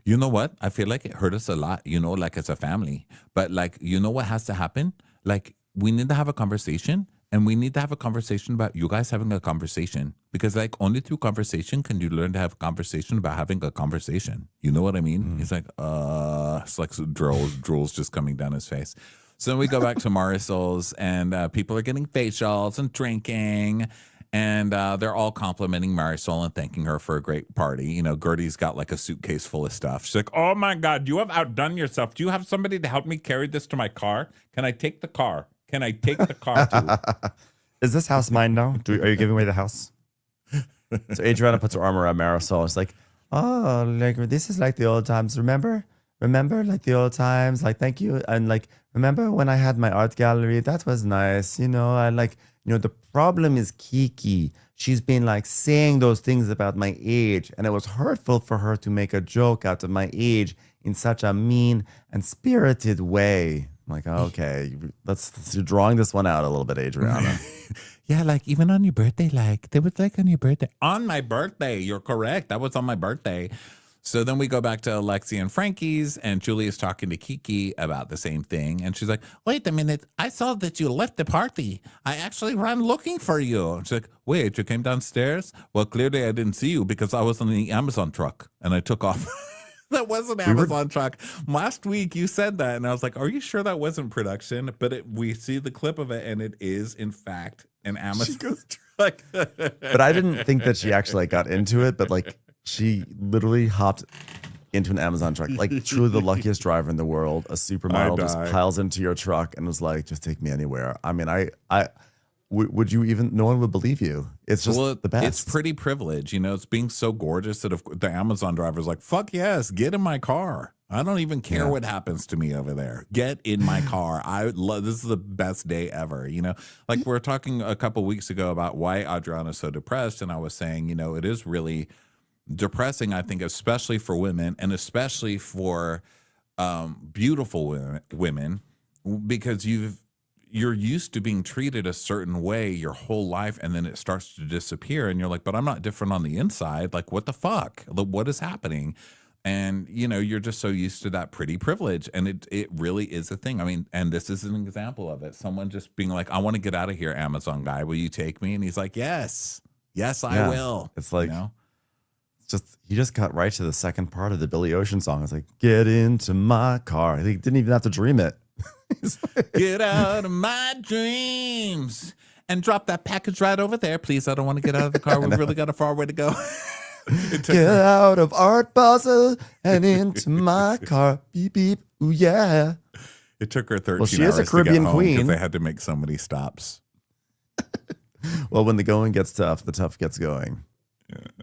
You know what? I feel like it hurt us a lot, like as a family. But like, you know what has to happen? Like, we need to have a conversation, and we need to have a conversation about you guys having a conversation. Because like, only through conversation can you learn to have a conversation about having a conversation. You know what I mean? He's like, it's like drool's just coming down his face. So then we go back to Marisol's, and people are getting facials and drinking. And they're all complimenting Marisol and thanking her for a great party. Gertie's got like a suitcase full of stuff. She's like, oh my God, you have outdone yourself. Do you have somebody to help me carry this to my car? Can I take the car? Can I take the car too? Is this house mine now? Are you giving away the house? So Adriana puts her arm around Marisol. It's like, oh, like this is like the old times. Remember, like the old times. Like, thank you. And like, remember when I had my art gallery? That was nice. I like... the problem is Kiki. She's been like saying those things about my age, and it was hurtful for her to make a joke out of my age in such a mean and spirited way. I'm like, okay, you're drawing this one out a little bit, Adriana. Yeah, like even on your birthday, like they was like on your birthday. On my birthday, you're correct. That was on my birthday. So then we go back to Alexi and Frankie's, and Julia's talking to Kiki about the same thing. And she's like, wait a minute. I saw that you left the party. I actually ran looking for you. And she's like, wait, you came downstairs? Well, clearly I didn't see you because I was in the Amazon truck and I took off. That was an Amazon truck. Last week you said that, and I was like, are you sure that wasn't production? But we see the clip of it, and it is, in fact, an Amazon truck. But I didn't think that she actually got into it, but like, she literally hopped into an Amazon truck, like truly the luckiest driver in the world. A supermodel just piles into your truck and was like, just take me anywhere. I mean, would you even, no one would believe you. It's just the best. It's pretty privilege. It's being so gorgeous that the Amazon driver's like, fuck yes, get in my car. I don't even care what happens to me over there. Get in my car. This is the best day ever. Like we were talking a couple weeks ago about why Adriana's so depressed. And I was saying, it is really depressing, I think, especially for women, and especially for beautiful women, because you're used to being treated a certain way your whole life, and then it starts to disappear, and you're like, but I'm not different on the inside. Like, what the fuck? What is happening? And you're just so used to that pretty privilege, and it really is a thing. I mean, and this is an example of it. Someone just being like, I want to get out of here, Amazon guy. Will you take me? And he's like, yes, I will. It's like, he just got right to the second part of the Billy Ocean song. It's like, get into my car. He didn't even have to dream it. Get out of my dreams and drop that package right over there, please. I don't want to get out of the car. We've really got a far way to go. Get out of Art Basel and into my car. Beep, beep. Ooh, yeah. It took her 13 she hours is a Caribbean to get home queen. because they had to make so many stops. Well, when the going gets tough, the tough gets going.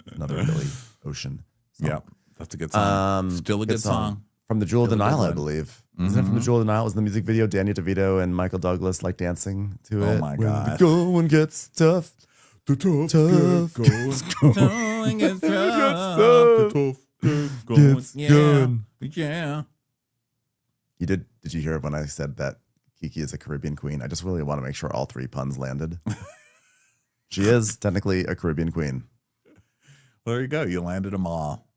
Another Billy Ocean song. Yeah, that's a good song. Still a good song. From the Jewel of the Nile, I believe. Isn't it from the Jewel of the Nile? It was in the music video. Danny DeVito and Michael Douglas like dancing to it. Oh my God. When the going gets tough. The tough gets going. Gets tough. The tough gets going. Yeah. Did you hear when I said that Kiki is a Caribbean queen? I just really want to make sure all three puns landed. She is technically a Caribbean queen. Well, there you go. You landed them all.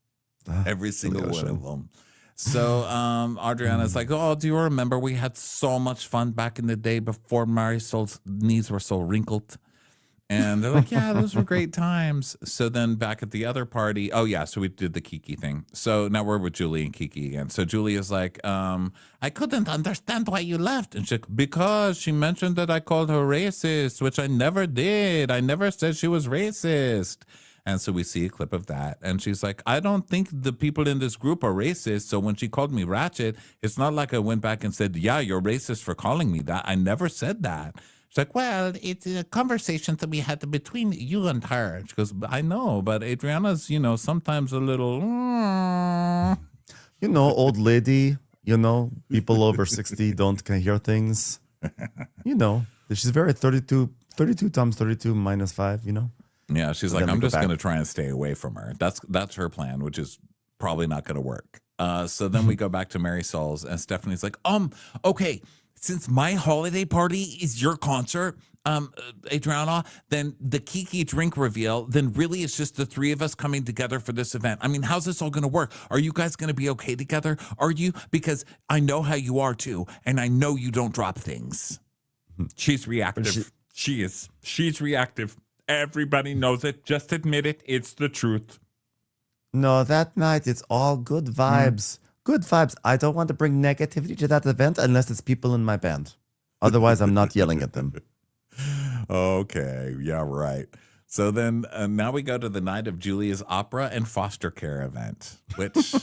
Every single one of them. So Adriana's like, oh, do you remember we had so much fun back in the day before Marisol's knees were so wrinkled? And they're like, yeah, those were great times. So then back at the other party, oh yeah, so we did the Kiki thing. So now we're with Julie and Kiki again. So Julie is like, I couldn't understand why you left. And she's like, because she mentioned that I called her racist, which I never did. I never said she was racist. And so we see a clip of that. And she's like, I don't think the people in this group are racist. So when she called me ratchet, it's not like I went back and said, yeah, you're racist for calling me that. I never said that. She's like, well, it's a conversation that we had between you and her. She goes, I know, but Adriana's, sometimes a little, Old lady, people over 60 can hear things. She's very 32 times 32 minus 5, Yeah, she's like, then we I'm go just back. going to try and stay away from her. That's her plan, which is probably not going to work. So then we go back to Marisol's, and Stephanie's like, okay, since my holiday party is your concert, Adriana, then the Kiki drink reveal, then really it's just the three of us coming together for this event. I mean, how's this all going to work? Are you guys going to be okay together? Are you? Because I know how you are too, and I know you don't drop things. She's reactive. She is. She's reactive. Everybody knows it. Just admit it. It's the truth. No, that night it's all good vibes. Good vibes. I don't want to bring negativity to that event unless it's people in my band. Otherwise, I'm not yelling at them. Okay. Yeah, right. So then now we go to the night of Julia's opera and foster care event, which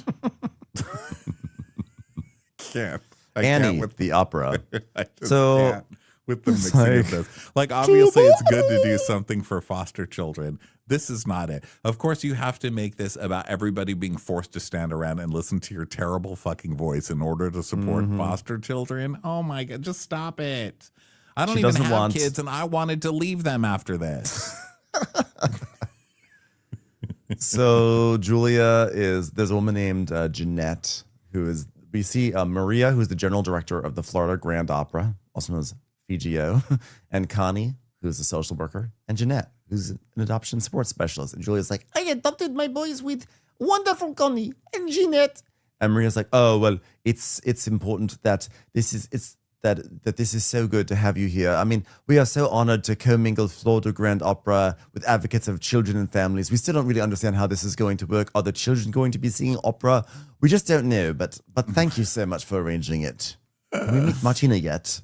can't. I Annie, can't with the opera. I just So, can't with the mixing like- of this. Like, obviously, it's good to do something for foster children. This is not it. Of course, you have to make this about everybody being forced to stand around and listen to your terrible fucking voice in order to support foster children. Oh my God, just stop it. I don't She even doesn't have want- kids, and I wanted to leave them after this. So there's a woman named Jeanette we see Maria, who's the general director of the Florida Grand Opera, also known as FGO, and Connie, who's a social worker, and Jeanette, who's an adoption support specialist. And Julia's like, I adopted my boys with wonderful Connie and Jeanette. and Maria's like, oh, well, it's important that this is so good to have you here. I mean, we are so honored to commingle Florida Grand Opera with advocates of children and families. We still don't really understand how this is going to work. Are the children going to be singing opera? We just don't know, but thank you so much for arranging it. Can we meet Martina yet?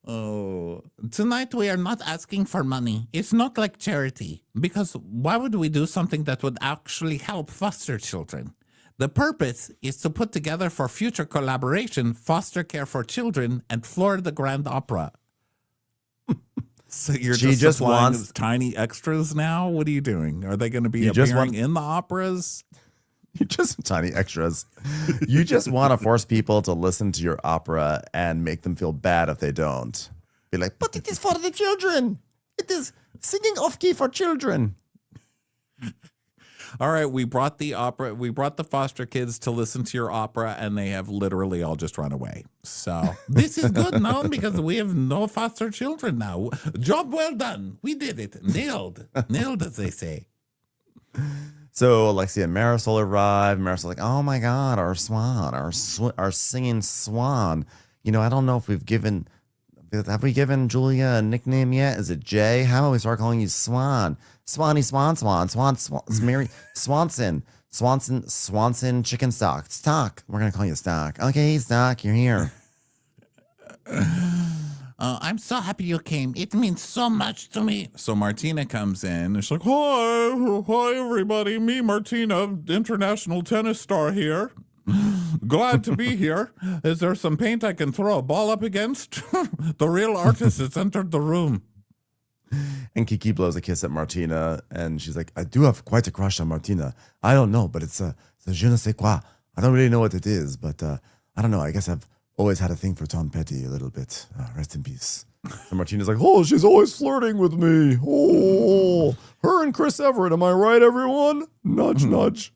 Oh, tonight we are not asking for money. It's not like charity, because why would we do something that would actually help foster children? The purpose is to put together for future collaboration foster care for children and Florida Grand Opera. So you're She just just supplying wants- tiny extras now? What are you doing? Are they going to be You just appearing want- in the operas? You just tiny extras. You just want to force people to listen to your opera and make them feel bad if they don't. Be like, But it is for the children. It is singing off key for children. All right, we brought the foster kids to listen to your opera, and they have literally all just run away. So this is good now because we have no foster children now. Job well done. We did it. Nailed, as they say. so Alexia and Marisol arrive. Marisol's like, oh my God, our swan, our singing swan. I don't know if have we given Julia a nickname yet? Is it Jay? How about we start calling you Swan? Swanee, Mary, Swanson, chicken stock. Stock. We're going to call you Stock. Okay, Stock, you're here. I'm so happy you came. It means so much to me. So Martina comes in and she's like, hi everybody. Me, Martina, international tennis star here. Glad to be here. Is there some paint I can throw a ball up against? The real artist has entered the room. And Kiki blows a kiss at Martina, and she's like, I do have quite a crush on Martina. I don't know, but it's a je ne sais quoi. I don't really know what it is, but I don't know. I guess I've always had a thing for Tom Petty a little bit. Rest in peace. And Martina's like, oh, she's always flirting with me. Oh, her and Chris Everett. Am I right, everyone? Nudge, nudge.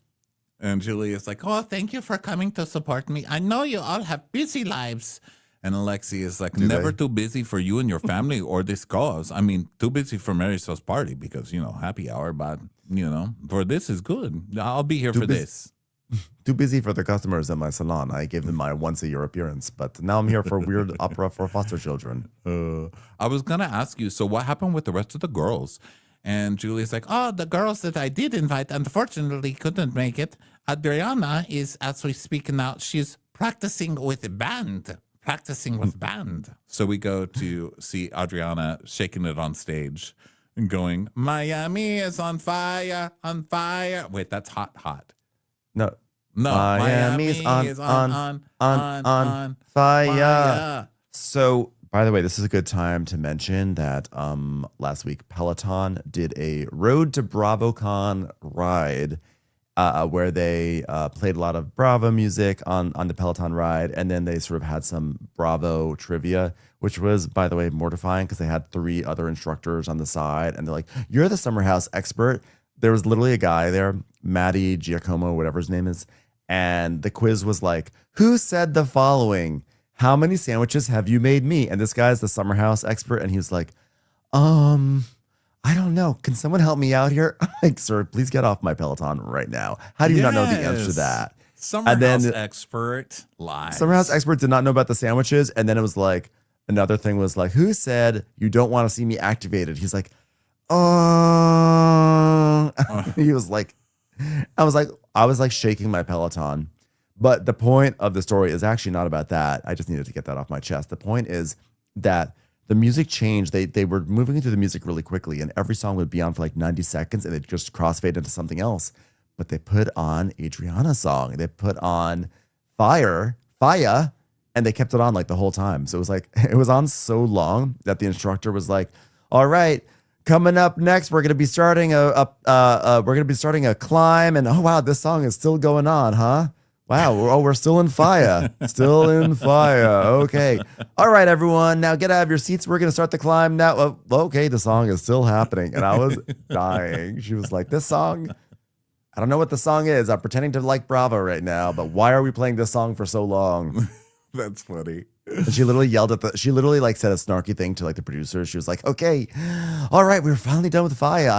And Julia's like, oh, thank you for coming to support me. I know you all have busy lives. And Alexi is like, never too busy for you and your family or this cause. I mean, too busy for Marisol's party because, happy hour, but, for this is good. I'll be here for this. Too busy for the customers at my salon. I gave them my once-a-year appearance, but now I'm here for weird opera for foster children. I was going to ask you, so what happened with the rest of the girls? And Julia's like, oh, the girls that I did invite, unfortunately, couldn't make it. Adriana is, as we speak now, she's practicing with band. So we go to see Adriana shaking it on stage. going, Miami is on fire, on fire. Wait, that's hot, hot. No. No, Miami's Miami is on fire. So, by the way, this is a good time to mention that last week Peloton did a Road to BravoCon ride where they played a lot of Bravo music on the Peloton ride, and then they sort of had some Bravo trivia, which was, by the way, mortifying because they had 3 other instructors on the side, and they're like, "You're the summer house expert." There was literally a guy there, Matty Giacomo, whatever his name is, and the quiz was like, "Who said the following? How many sandwiches have you made me?" And this guy's the summer house expert, and he was like, I don't know. Can someone help me out here? Like, sir, please get off my Peloton right now. How do you not know the answer to that? Summer house expert lies. Summer house expert did not know about the sandwiches, and then it was like another thing was like, "Who said you don't want to see me activated?" He's like, he was like, I was like shaking my Peloton. But the point of the story is actually not about that. I just needed to get that off my chest. The point is that the music changed. They were moving into the music really quickly, and every song would be on for like 90 seconds, and they'd just crossfade into something else. But they put on Adriana's song. They put on Fire, and they kept it on like the whole time. So it was like, it was on so long that the instructor was like, "All right, coming up next, we're going to be starting a climb." And oh wow, this song is still going on, huh? Wow. We're still in fire. Still in fire. Okay. All right, everyone. Now get out of your seats. We're going to start the climb now. Okay. The song is still happening. And I was dying. She was like, "This song, I don't know what the song is. I'm pretending to like Bravo right now, but why are we playing this song for so long?" That's funny. And she literally yelled at she literally like said a snarky thing to like the producers. She was like, "Okay, all right, we're finally done with fire.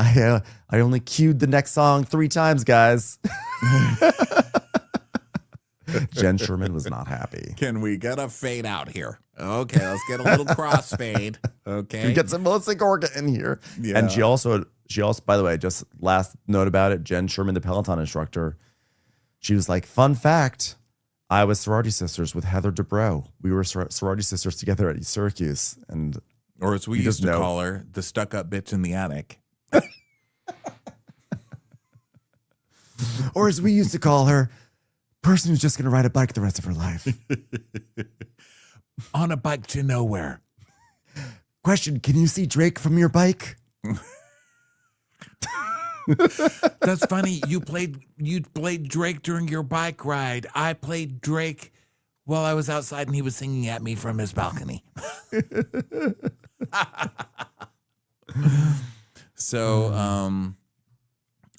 I only queued the next song 3 times, guys." Jen Sherman was not happy. Can we get a fade out here? Okay, let's get a little crossfade. Okay. Can we get some Melissa Gorga in here? Yeah. And she also, by the way, just last note about it, Jen Sherman, the Peloton instructor, she was like, "Fun fact, I was sorority sisters with Heather Dubrow. We were sorority sisters together at Syracuse." And or as we used to call her, the stuck-up bitch in the attic. Or as we used to call her, person who's just going to ride a bike the rest of her life. On a bike to nowhere. Question, can you see Drake from your bike? That's funny. You played Drake during your bike ride. I played Drake while I was outside and he was singing at me from his balcony. So,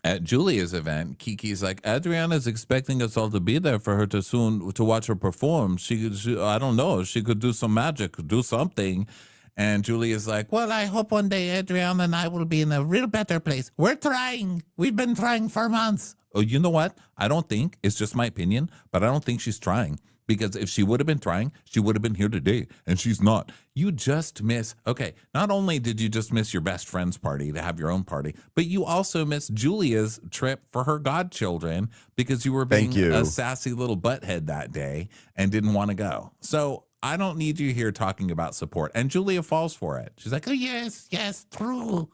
at Julia's event, Kiki's like, "Adriana's expecting us all to be there for her to watch her perform. She I don't know, she could do some magic, do something." And Julia's like, "Well, I hope one day Adriana and I will be in a real better place. We're trying. We've been trying for months." Oh, you know what? I don't think, it's just my opinion, but I don't think she's trying. Because if she would have been trying, she would have been here today. And she's not. You just miss. Okay, not only did you just miss your best friend's party to have your own party, but you also missed Julia's trip for her godchildren because you were being a sassy little butthead that day and didn't want to go. So I don't need you here talking about support. And Julia falls for it. She's like, "Oh, yes, true.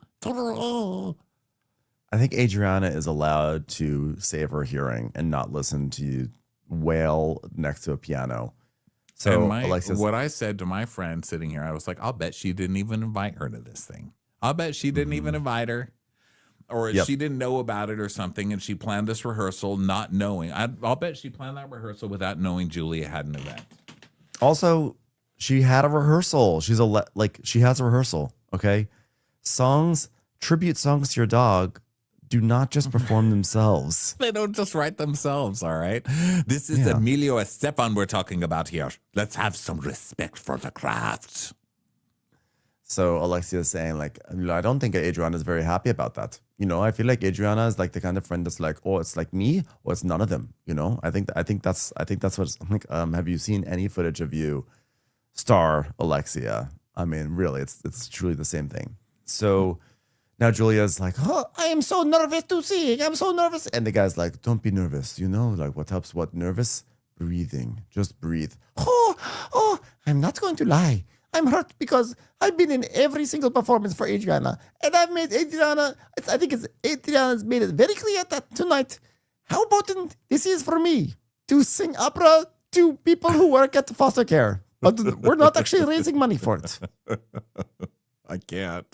I think Adriana is allowed to save her hearing and not listen to you wail next to a piano. So Alexis, what I said to my friend sitting here, I was like, "I'll bet she didn't even invite her to this thing. I'll bet she didn't even invite her, or she didn't know about it or something, and she planned this rehearsal not knowing. I'll bet she planned that rehearsal without knowing Julia had an event." Also, she had a rehearsal. She has a rehearsal. Okay, tribute songs to your dog do not just perform themselves. They don't just write themselves, all right? This is Emilio Estefan we're talking about here. Let's have some respect for the craft. So Alexia is saying, like, I don't think Adriana is very happy about that. You know, I feel like Adriana is like the kind of friend that's like, "Oh, it's like me, or it's none of them." You know, I think that's what I'm like. Have you seen any footage of you, star Alexia? I mean, really, it's truly the same thing. So now Julia's like, "Oh, I am so nervous to sing. I'm so nervous." And the guy's like, "Don't be nervous. You know, like what helps? What nervous? Breathing. Just breathe." Oh, I'm not going to lie. I'm hurt because I've been in every single performance for Adriana, and I've made Adriana. I think Adriana's made it very clear that tonight, how important this is for me to sing opera to people who work at foster care. But we're not actually raising money for it. I can't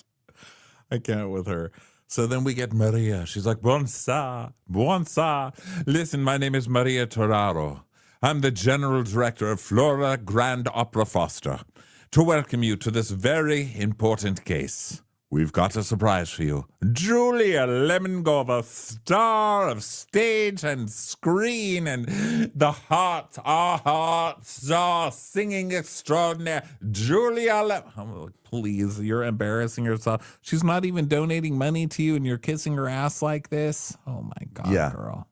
with her. So then we get Maria. She's like, Bonsa. Listen, my name is Maria Torraro. I'm the General Director of Flora Grand Opera Foster. To welcome you to this very important case. We've got a surprise for you. Julia Lemongova, star of stage and screen and the heart, our heart star, singing extraordinaire. Please, you're embarrassing yourself. She's not even donating money to you and you're kissing her ass like this? Oh my God, girl.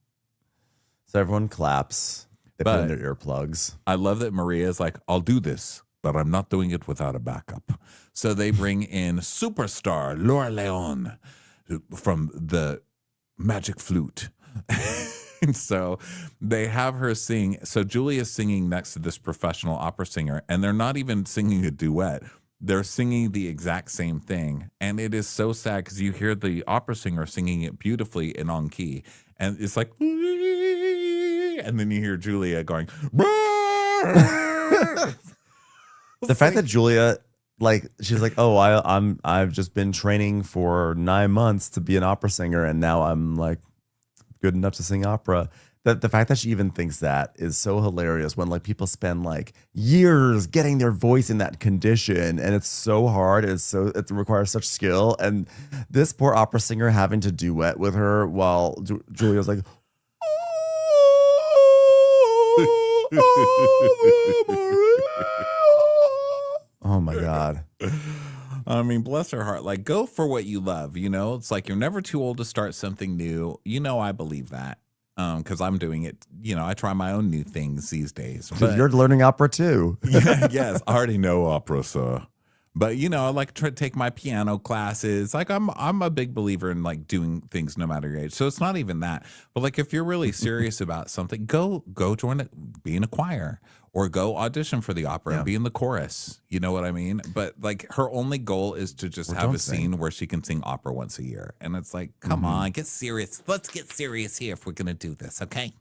So everyone claps. They put in their earplugs. I love that Maria is like, I'll do this, but I'm not doing it without a backup. So they bring in superstar Laura Leon from the Magic Flute. And so they have her sing. So Julia's singing next to this professional opera singer, and they're not even singing a duet. They're singing the exact same thing. And it is so sad because you hear the opera singer singing it beautifully and on key. And it's like, and then you hear Julia going, the fact that Julia, like, she's like, oh, I've just been training for 9 months to be an opera singer, and now I'm like good enough to sing opera. That the fact that she even thinks that is so hilarious when like people spend like years getting their voice in that condition, and it's so hard. It requires such skill, and this poor opera singer having to duet with her while Julia's like, oh my God. I mean, bless her heart. Like, go for what you love, you know? It's like you're never too old to start something new. You know, I believe that because I'm doing it. You know, I try my own new things these days. But you're learning opera too. Yes, I already know opera, sir. But, you know, I like to take my piano classes. Like, I'm a big believer in, like, doing things no matter your age. So it's not even that. But, like, if you're really serious about something, go join it, be in a choir. Or go audition for the opera and be in the chorus. You know what I mean? But, like, her only goal is to just have a scene where she can sing opera once a year. And it's like, come on, get serious. Let's get serious here if we're going to do this, okay?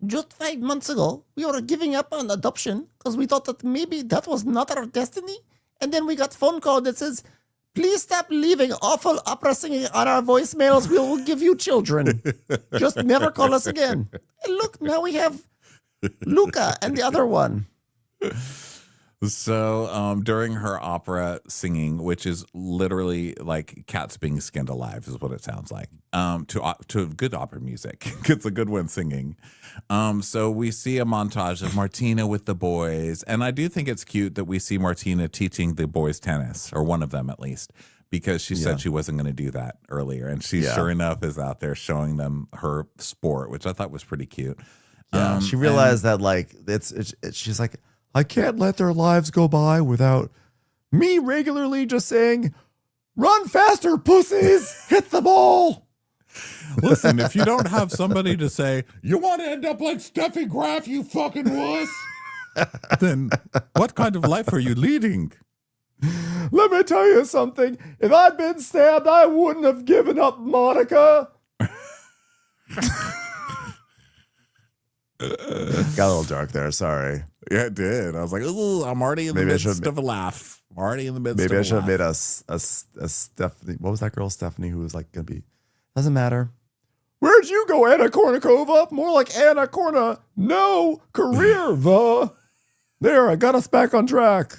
Just 5 months ago, we were giving up on adoption because we thought that maybe that was not our destiny. And then we got a phone call that says, please stop leaving awful opera singing on our voicemails. We will give you children. Just never call us again. And look, now we have Luca and the other one. So during her opera singing, which is literally like cats being skinned alive is what it sounds like, to good opera music. It's a good one singing. So we see a montage of Martina with the boys. And I do think it's cute that we see Martina teaching the boys tennis, or one of them at least, because she said she wasn't going to do that earlier. And she sure enough is out there showing them her sport, which I thought was pretty cute. Yeah, she realized that like she's like, I can't let their lives go by without me regularly just saying, run faster, pussies, hit the ball. Listen, if you don't have somebody to say, you want to end up like Steffi Graf, you fucking wuss, then what kind of life are you leading? Let me tell you something. If I'd been stabbed, I wouldn't have given up Monica. Got a little dark there. Sorry. Yeah, it did. I was like, ooh, I'm already in the midst of a laugh. I'm already in the midst of a laugh. Maybe I should have made a Stephanie. What was that girl, Stephanie, who was like going to be, doesn't matter. Where'd you go, Anna Kournikova? More like Anna Kourna. No, career, There, I got us back on track.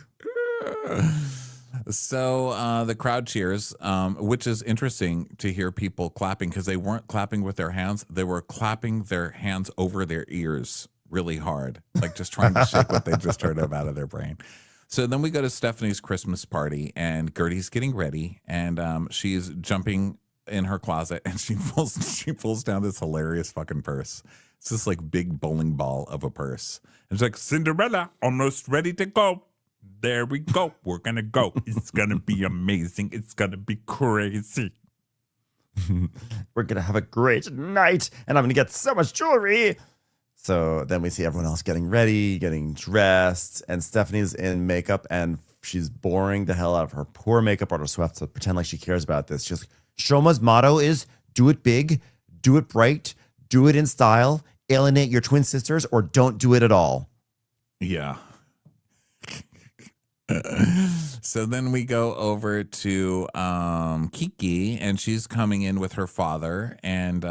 So the crowd cheers, which is interesting to hear people clapping because they weren't clapping with their hands. They were clapping their hands over their ears really hard, like just trying to shake what they just heard out of their brain. So then we go to Stephanie's Christmas party, and Gertie's getting ready, and she's jumping in her closet, and she pulls down this hilarious fucking purse. It's this like big bowling ball of a purse. And she's like, Cinderella, almost ready to go. There we go. We're going to go. It's going to be amazing. It's going to be crazy. We're going to have a great night, and I'm going to get so much jewelry. So then we see everyone else getting ready, getting dressed, and Stephanie's in makeup and she's boring the hell out of her poor makeup artist who has to pretend like she cares about this. She's like, Shoma's motto is do it big, do it bright, do it in style, alienate your twin sisters, or don't do it at all. Yeah. So then we go over to Kiki, and she's coming in with her father, and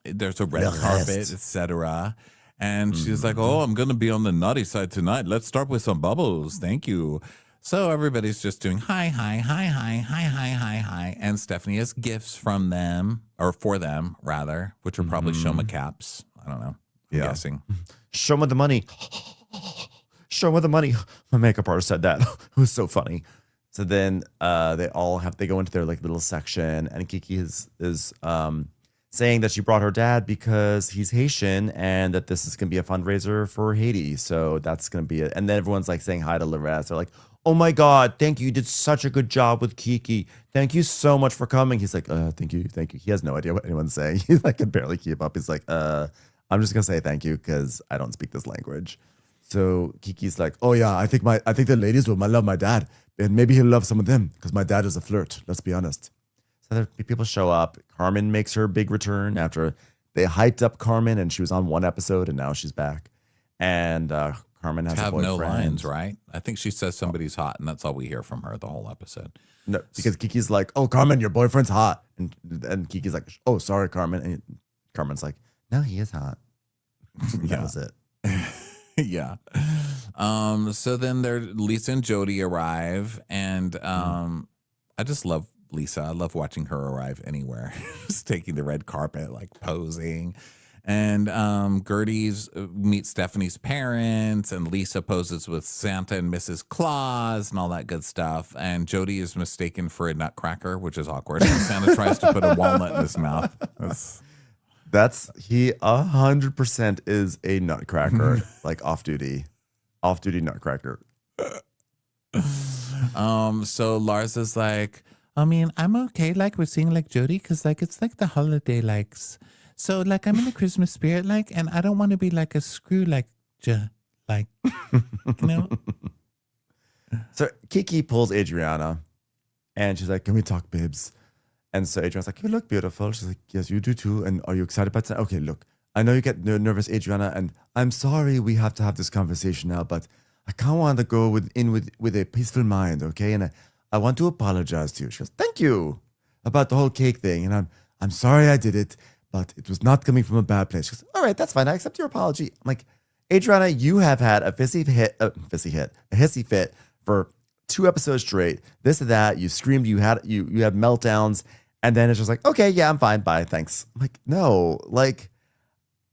there's a red carpet, etc. And she's like, "Oh, I'm gonna be on the naughty side tonight. Let's start with some bubbles. Thank you." So everybody's just doing hi, hi, hi, hi, hi, hi, hi, hi, and Stephanie has gifts from them, or for them rather, which are probably Shoma caps. I don't know. I'm guessing. Show me the money. Show me the money. My makeup artist said that. It was so funny. So then they go into their like little section, and Kiki is saying that she brought her dad because he's Haitian and that this is gonna be a fundraiser for Haiti. So that's gonna be it. And then everyone's like saying hi to Larez. They're like, "Oh my God, thank you. You did such a good job with Kiki. Thank you so much for coming." He's like, thank you. He has no idea what anyone's saying. He's like, can barely keep up. He's like, I'm just gonna say thank you because I don't speak this language. So Kiki's like, "Oh yeah, I think the ladies will love my dad, and maybe he'll love some of them because my dad is a flirt. Let's be honest." So people show up. Carmen makes her big return after they hyped up Carmen, and she was on one episode, and now she's back. And Carmen has a boyfriend. No lines, right? I think she says somebody's hot, and that's all we hear from her the whole episode. No, because Kiki's like, "Oh, Carmen, your boyfriend's hot," and Kiki's like, "Oh, sorry, Carmen," and Carmen's like, "No, he is hot." That was it. Yeah. So then Lisa and Jody arrive, and I just love Lisa. I love watching her arrive anywhere. Just taking the red carpet, like posing. And Gertie's meets Stephanie's parents, and Lisa poses with Santa and Mrs. Claus and all that good stuff. And Jody is mistaken for a nutcracker, which is awkward. And Santa tries to put a walnut in his mouth. He 100% is a nutcracker, like off-duty nutcracker. So Lars is like, I mean, I'm okay, like we're seeing like Jody, because like it's like the holiday likes. So like I'm in the Christmas spirit, like, and I don't want to be like a screw, like, you know. So Kiki pulls Adriana, and she's like, "Can we talk, babes?" And so Adriana's like, "You look beautiful." She's like, "Yes, you do too. And are you excited about that?" "Okay, look, I know you get nervous, Adriana, and I'm sorry we have to have this conversation now, but I kind of want to go with a peaceful mind, okay? And I want to apologize to you." She goes, "Thank you about the whole cake thing, and I'm sorry I did it, but it was not coming from a bad place." She goes, "All right, that's fine. I accept your apology." I'm like, Adriana, you have had a hissy fit for 2 episodes straight. This and that, you screamed, you had meltdowns. And then it's just like, "Okay, yeah, I'm fine. Bye. Thanks." I'm like, no, like,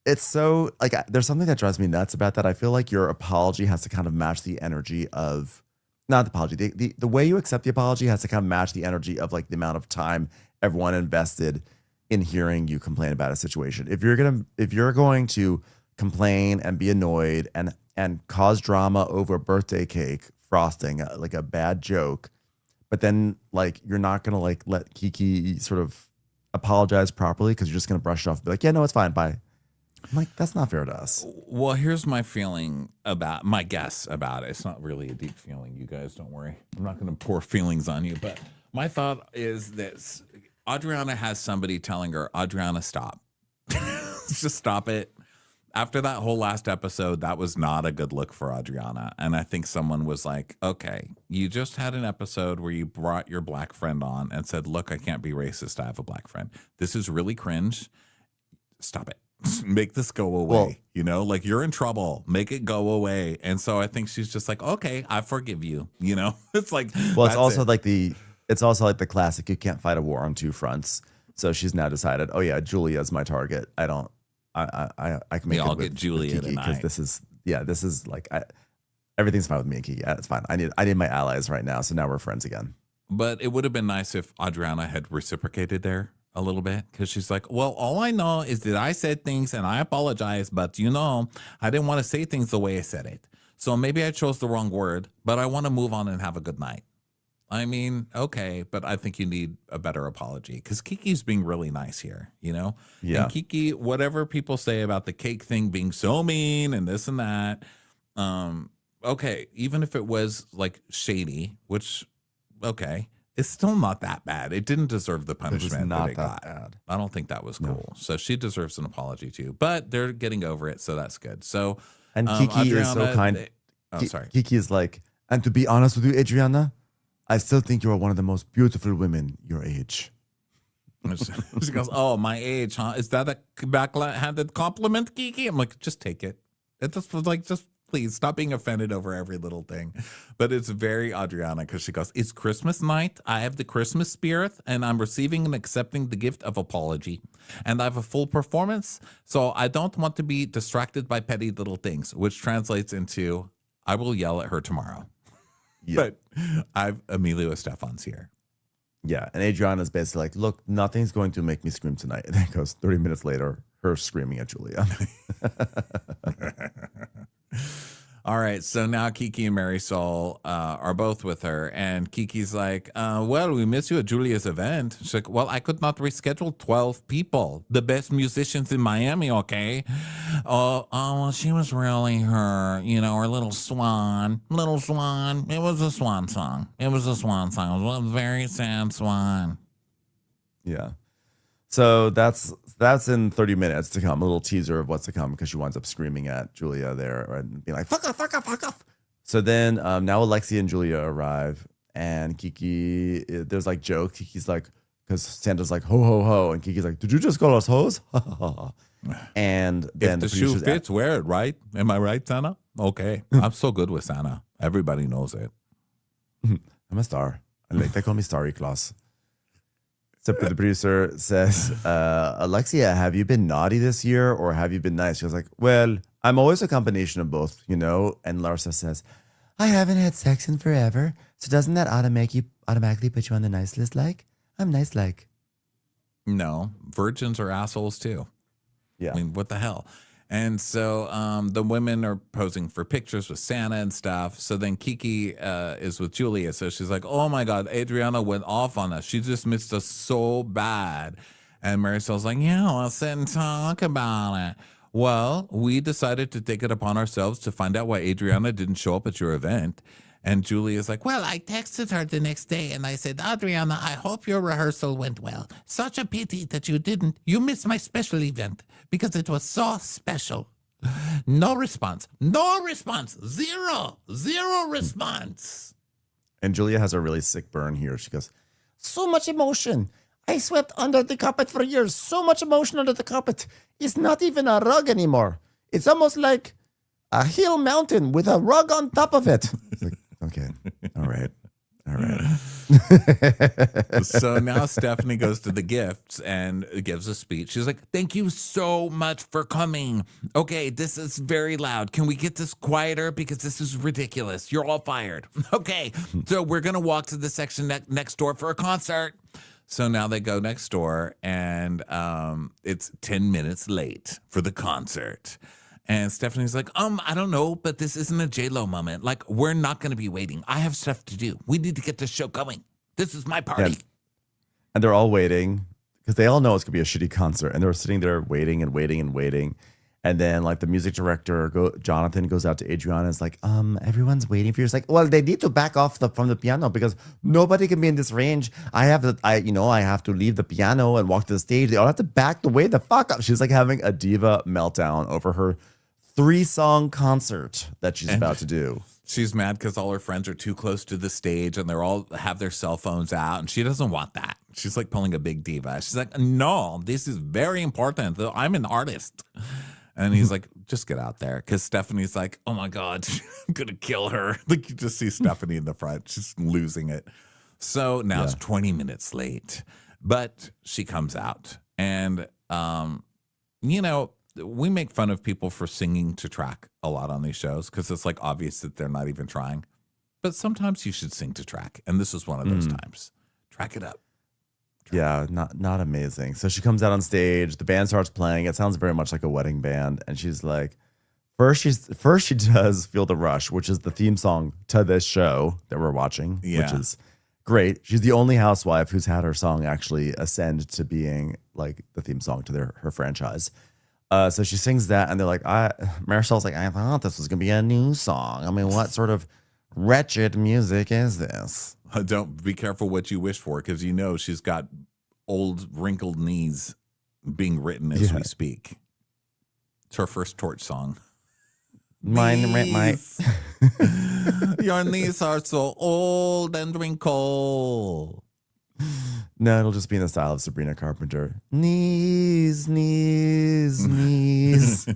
it's so, like, there's something that drives me nuts about that. I feel like your apology has to kind of match the energy of, not the apology, the way you accept the apology has to kind of match the energy of, like, the amount of time everyone invested in hearing you complain about a situation. If you're going to complain and be annoyed and cause drama over birthday cake frosting, like a bad joke, but then like you're not gonna like let Kiki sort of apologize properly because you're just gonna brush it off and be like, "Yeah, no, it's fine, bye." I'm like, that's not fair to us. Well, here's my my guess about it. It's not really a deep feeling, you guys. Don't worry. I'm not gonna pour feelings on you, but my thought is this: Adriana has somebody telling her, "Adriana, stop. Just stop it." After that whole last episode, that was not a good look for Adriana. And I think someone was like, "Okay, you just had an episode where you brought your black friend on and said, 'Look, I can't be racist. I have a black friend. This is really cringe. Stop it. Make this go away.'" Well, like you're in trouble. Make it go away. And so I think she's just like, "Okay, I forgive you." It's like, well, it's also like the classic, you can't fight a war on 2 fronts. So she's now decided, "Oh yeah, Julia's my target. I can make it with Julia Kiki tonight." because this is like everything's fine with me and Kiki. Yeah, it's fine. I need my allies right now. So now we're friends again. But it would have been nice if Adriana had reciprocated there a little bit, because she's like, "Well, all I know is that I said things and I apologize, but I didn't want to say things the way I said it. So maybe I chose the wrong word, but I want to move on and have a good night." I mean, okay, but I think you need a better apology because Kiki's being really nice here, you know? Yeah. And Kiki, whatever people say about the cake thing being so mean and this and that, okay, even if it was like shady, which, okay, it's still not that bad. It didn't deserve the punishment not that it that got. bad. I don't think that was cool. So she deserves an apology too, but they're getting over it, so that's good. So, And Kiki is so Adriana, kind. sorry. Kiki is like, and to be honest with you, Adriana, I still think you are one of the most beautiful women your age. She goes, "Oh, my age, huh? Is that a backhanded compliment, Kiki?" I'm like, "Just take it." It just was like, just please stop being offended over every little thing. But it's very Adriana because she goes, "It's Christmas night. I have the Christmas spirit, and I'm receiving and accepting the gift of apology, and I have a full performance. So I don't want to be distracted by petty little things," which translates into, "I will yell at her tomorrow." Yeah. But I've Emilio Estefan's here. Yeah. And Adriana's basically like, look, nothing's going to make me scream tonight. And then it goes 30 minutes later, her screaming at Julia. All right, so now Kiki and Marisol are both with her, and Kiki's like, well, we miss you at Julia's event. She's like, well, I could not reschedule 12 people, the best musicians in Miami, okay? Well, she was really her little swan. Little swan. It was a swan song. It was a swan song. It was a very sad swan. Yeah. So that's in 30 minutes to come. A little teaser of what's to come because she winds up screaming at Julia there and being like, fuck off, fuck off, fuck off. So then now Alexia and Julia arrive and Kiki, there's like jokes. Kiki's like, because Santa's like, ho, ho, ho. And Kiki's like, did you just call us hoes? And then if the shoe fits, wear it, right? Am I right, Santa? Okay. I'm so good with Santa. Everybody knows it. I'm a star. They call me Starry Claus. So the producer says, Alexia, have you been naughty this year or have you been nice? She was like, well, I'm always a combination of both, you know? And Larsa says, I haven't had sex in forever. So doesn't that automatically put you on the nice list like? I'm nice like. No, virgins are assholes too. Yeah. I mean, what the hell? And so the women are posing for pictures with Santa and stuff. So then Kiki is with Julia. So she's like, oh my God, Adriana went off on us. She just missed us so bad. And Marisol's like, yeah, let's sit and talk about it. Well, we decided to take it upon ourselves to find out why Adriana didn't show up at your event. And Julia's like, well, I texted her the next day and I said, Adriana, I hope your rehearsal went well. Such a pity that you didn't. You missed my special event because it was so special. No response. No response. Zero response. And Julia has a really sick burn here. She goes, So much emotion. I swept under the carpet for years. So much emotion under the carpet. It's not even a rug anymore. It's almost like a hill mountain with a rug on top of it. it's like, okay, all right. All right. So now Stephanie goes to the gifts and gives a speech. She's like, thank you so much for coming. Okay, this is very loud. Can we get this quieter? Because this is ridiculous. You're all fired. Okay, so we're going to walk to the section next door for a concert. So now they go next door and it's 10 minutes late for the concert. And Stephanie's like, I don't know, but this isn't a J-Lo moment. Like, we're not going to be waiting. I have stuff to do. We need to get this show going. This is my party. Yeah. And they're all waiting because they all know it's going to be a shitty concert. And they're sitting there waiting and waiting and waiting. And then, like, the music director, Jonathan, goes out to Adriana and is like, everyone's waiting for you. It's like, well, they need to back off from the piano because nobody can be in this range. I have to leave the piano and walk to the stage. They all have to back the way the fuck up. She's like having a diva meltdown over her 3-song concert that she's about to do. She's mad because all her friends are too close to the stage and they're all have their cell phones out, and she doesn't want that. She's like pulling a big diva. She's like, no, this is very important. I'm an artist. And he's like, just get out there. Because Stephanie's like, oh my God, I'm going to kill her. Like, you just see Stephanie in the front. She's losing it. So now it's 20 minutes late. But she comes out. And, we make fun of people for singing to track a lot on these shows because it's like obvious that they're not even trying. But sometimes you should sing to track. And this is one of those times. Track it up. Yeah, not amazing. So she comes out on stage. The band starts playing. It sounds very much like a wedding band. And she's like, first she does Feel the Rush, which is the theme song to this show that we're watching, which is great. She's the only housewife who's had her song actually ascend to being like the theme song to her franchise. So she sings that, and they're like, Marisol's like, I thought this was gonna be a new song. I mean, what sort of wretched music is this? Don't be careful what you wish for, because you know she's got old wrinkled knees being written as we speak. It's her first torch song. My Your knees are so old and wrinkled. No, it'll just be in the style of Sabrina Carpenter. Knees, knees, knees.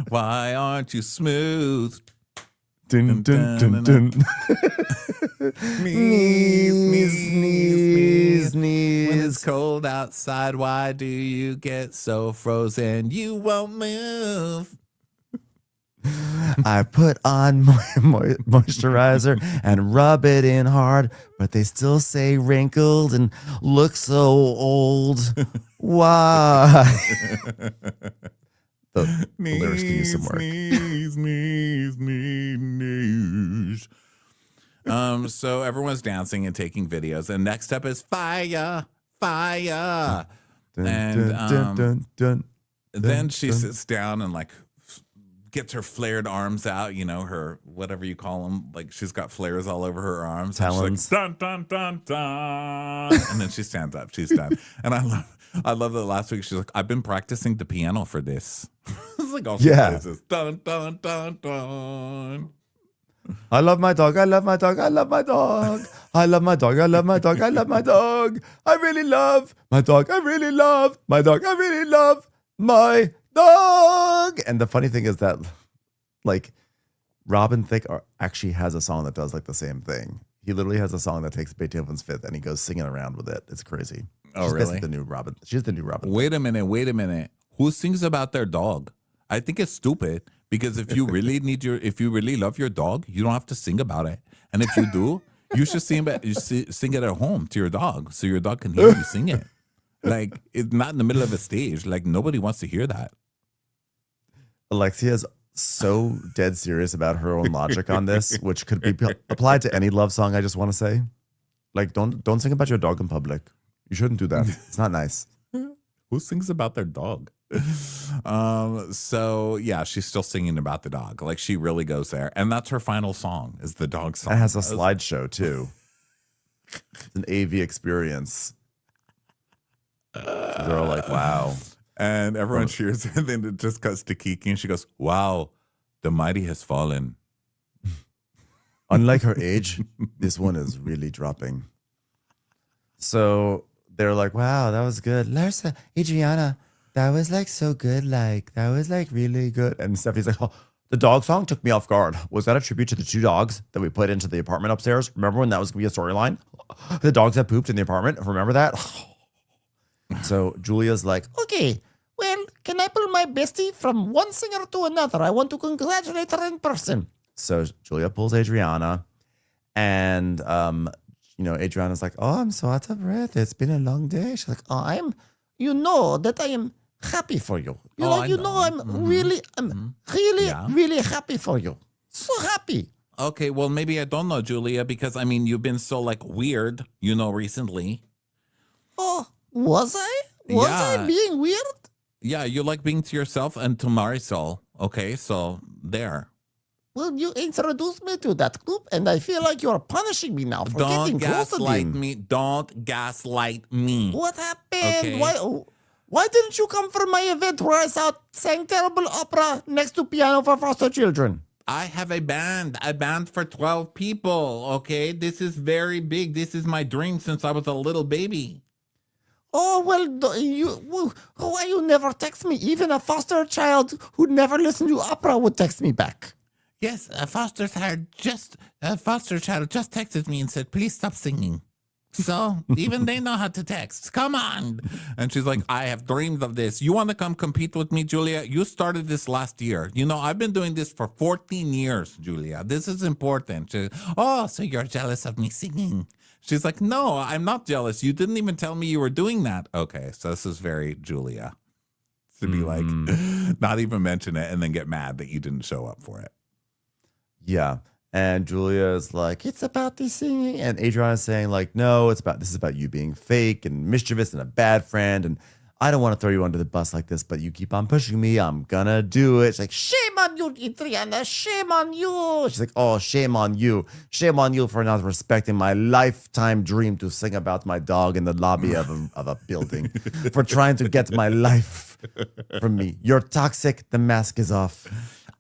Why aren't you smooth? Dun, dun, dun, dun. Knees, knees, knees, knees. When it's cold outside, why do you get so frozen? You won't move. I put on moisturizer and rub it in hard, but they still say wrinkled and look so old. Why? The lyrics can use some work. Knees. So everyone's dancing and taking videos, and next up is fire. Dun, And dun, dun, dun, then she dun. sits down and like gets her flared arms out, you know, her whatever you call them, like she's got flares all over her arms. Talons. And she's like, dun dun dun dun, and then she stands up. She's done. And I love that last week she's like, I've been practicing the piano for this. It's like all she plays is dun dun dun dun. I love my dog. I love my dog. I love my dog. I love my dog. I love my dog. I love my dog. I really love my dog. I really love my dog. I really love my dog. And the funny thing is that, like, Robin Thicke actually has a song that does like the same thing. He literally has a song that takes Beethoven's Fifth and he goes singing around with it. It's crazy. Oh, She's really? basically the new Robin. She's the new Robin. Wait a minute. Who sings about their dog? I think it's stupid, because if you really love your dog, you don't have to sing about it. And if you do, you should sing it at home to your dog, so your dog can hear you sing it. Like, it's not in the middle of a stage. Like, nobody wants to hear that. Alexia is so dead serious about her own logic on this, which could be applied to any love song. I just want to say, like, don't sing about your dog in public. You shouldn't do that. It's not nice. Who sings about their dog? So yeah, she's still singing about the dog. Like, she really goes there, and that's her final song, is the dog song. It has a slideshow too. It's an AV experience. They're all like, "Wow!" And everyone cheers, and then it just cuts to Kiki, and she goes, "Wow, the mighty has fallen." Unlike her age, this one is really dropping. So they're like, "Wow, that was good, Larsa, Adriana. That was like so good. Like, that was like really good." And Stephanie's like, "Oh, the dog song took me off guard. Was that a tribute to the two dogs that we put into the apartment upstairs? Remember when that was going to be a storyline? The dogs that pooped in the apartment. Remember that?" So Julia's like, Okay, well, can I pull my bestie from one singer to another? I want to congratulate her in person. so Julia pulls Adriana, and Adriana's like, "Oh, I'm so out of breath. It's been a long day." She's like, "Oh, You know that I am happy for you. I I'm really happy for you. So happy. Okay, well, maybe I don't know, Julia, because I mean, you've been so like weird, recently. Oh, was I? Was I Yeah. being weird? Yeah, you like being to yourself and to Marisol. Okay, so there. Well, you introduced me to that group, and I feel like you're punishing me now for Don't getting close to gaslight them. me. Don't gaslight me. What happened? Okay. Why didn't you come for my event where I sang terrible opera next to piano for foster children? I have a band for 12 people. Okay, this is very big. This is my dream since I was a little baby. Oh, well, why you never text me? Even a foster child who never listened to opera would text me back. Yes, a foster child just texted me and said, "Please stop singing." So even they know how to text. Come on. And she's like, "I have dreamed of this. You want to come compete with me, Julia? You started this last year. I've been doing this for 14 years, Julia. This is important." Oh, so you're jealous of me singing? She's like, "No, I'm not jealous. You didn't even tell me you were doing that." Okay, so this is very Julia. To be like, not even mention it and then get mad that you didn't show up for it. yeah. And Julia is like, it's about the singing. And Adriana's saying, like, no, this is about you being fake and mischievous and a bad friend. And I don't want to throw you under the bus like this, but you keep on pushing me. I'm gonna do it. She's like, shame on you, Adriana. Shame on you. She's like, oh, shame on you. Shame on you for not respecting my lifetime dream to sing about my dog in the lobby of a building, for trying to get my life from me. You're toxic. The mask is off.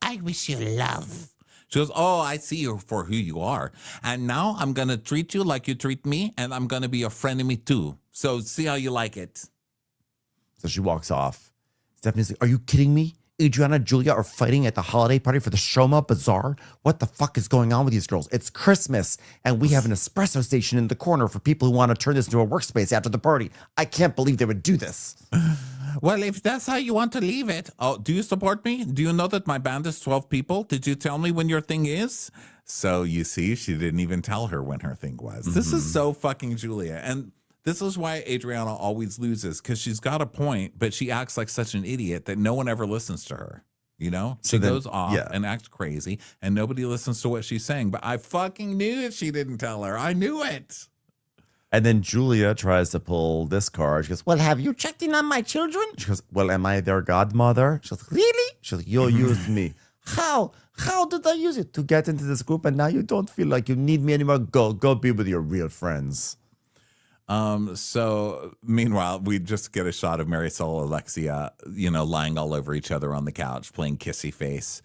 I wish you love. She goes, oh, I see you for who you are. And now I'm going to treat you like you treat me, and I'm going to be a friend of me too. So see how you like it. So she walks off. Stephanie's like, are you kidding me? Adriana and Julia are fighting at the holiday party for the Shoma Bazaar? What the fuck is going on with these girls? It's Christmas, and we have an espresso station in the corner for people who want to turn this into a workspace after the party. I can't believe they would do this. Well, if that's how you want to leave it, oh, do you support me? Do you know that my band is 12 people? Did you tell me when your thing is? So you see, she didn't even tell her when her thing was. This is so fucking Julia. And this is why Adriana always loses, because she's got a point, but she acts like such an idiot that no one ever listens to her. You know, she goes off and acts crazy, and nobody listens to what she's saying. But I fucking knew it. She didn't tell her. I knew it. And then Julia tries to pull this card. She goes, Well, have you checked in on my children? she goes, well, am I their godmother? She goes, Really? she's like, you used me. How? How did I use it? To get into this group, and now you don't feel like you need me anymore. Go be with your real friends. So meanwhile, we just get a shot of Marisol, Alexia, lying all over each other on the couch, playing kissy face.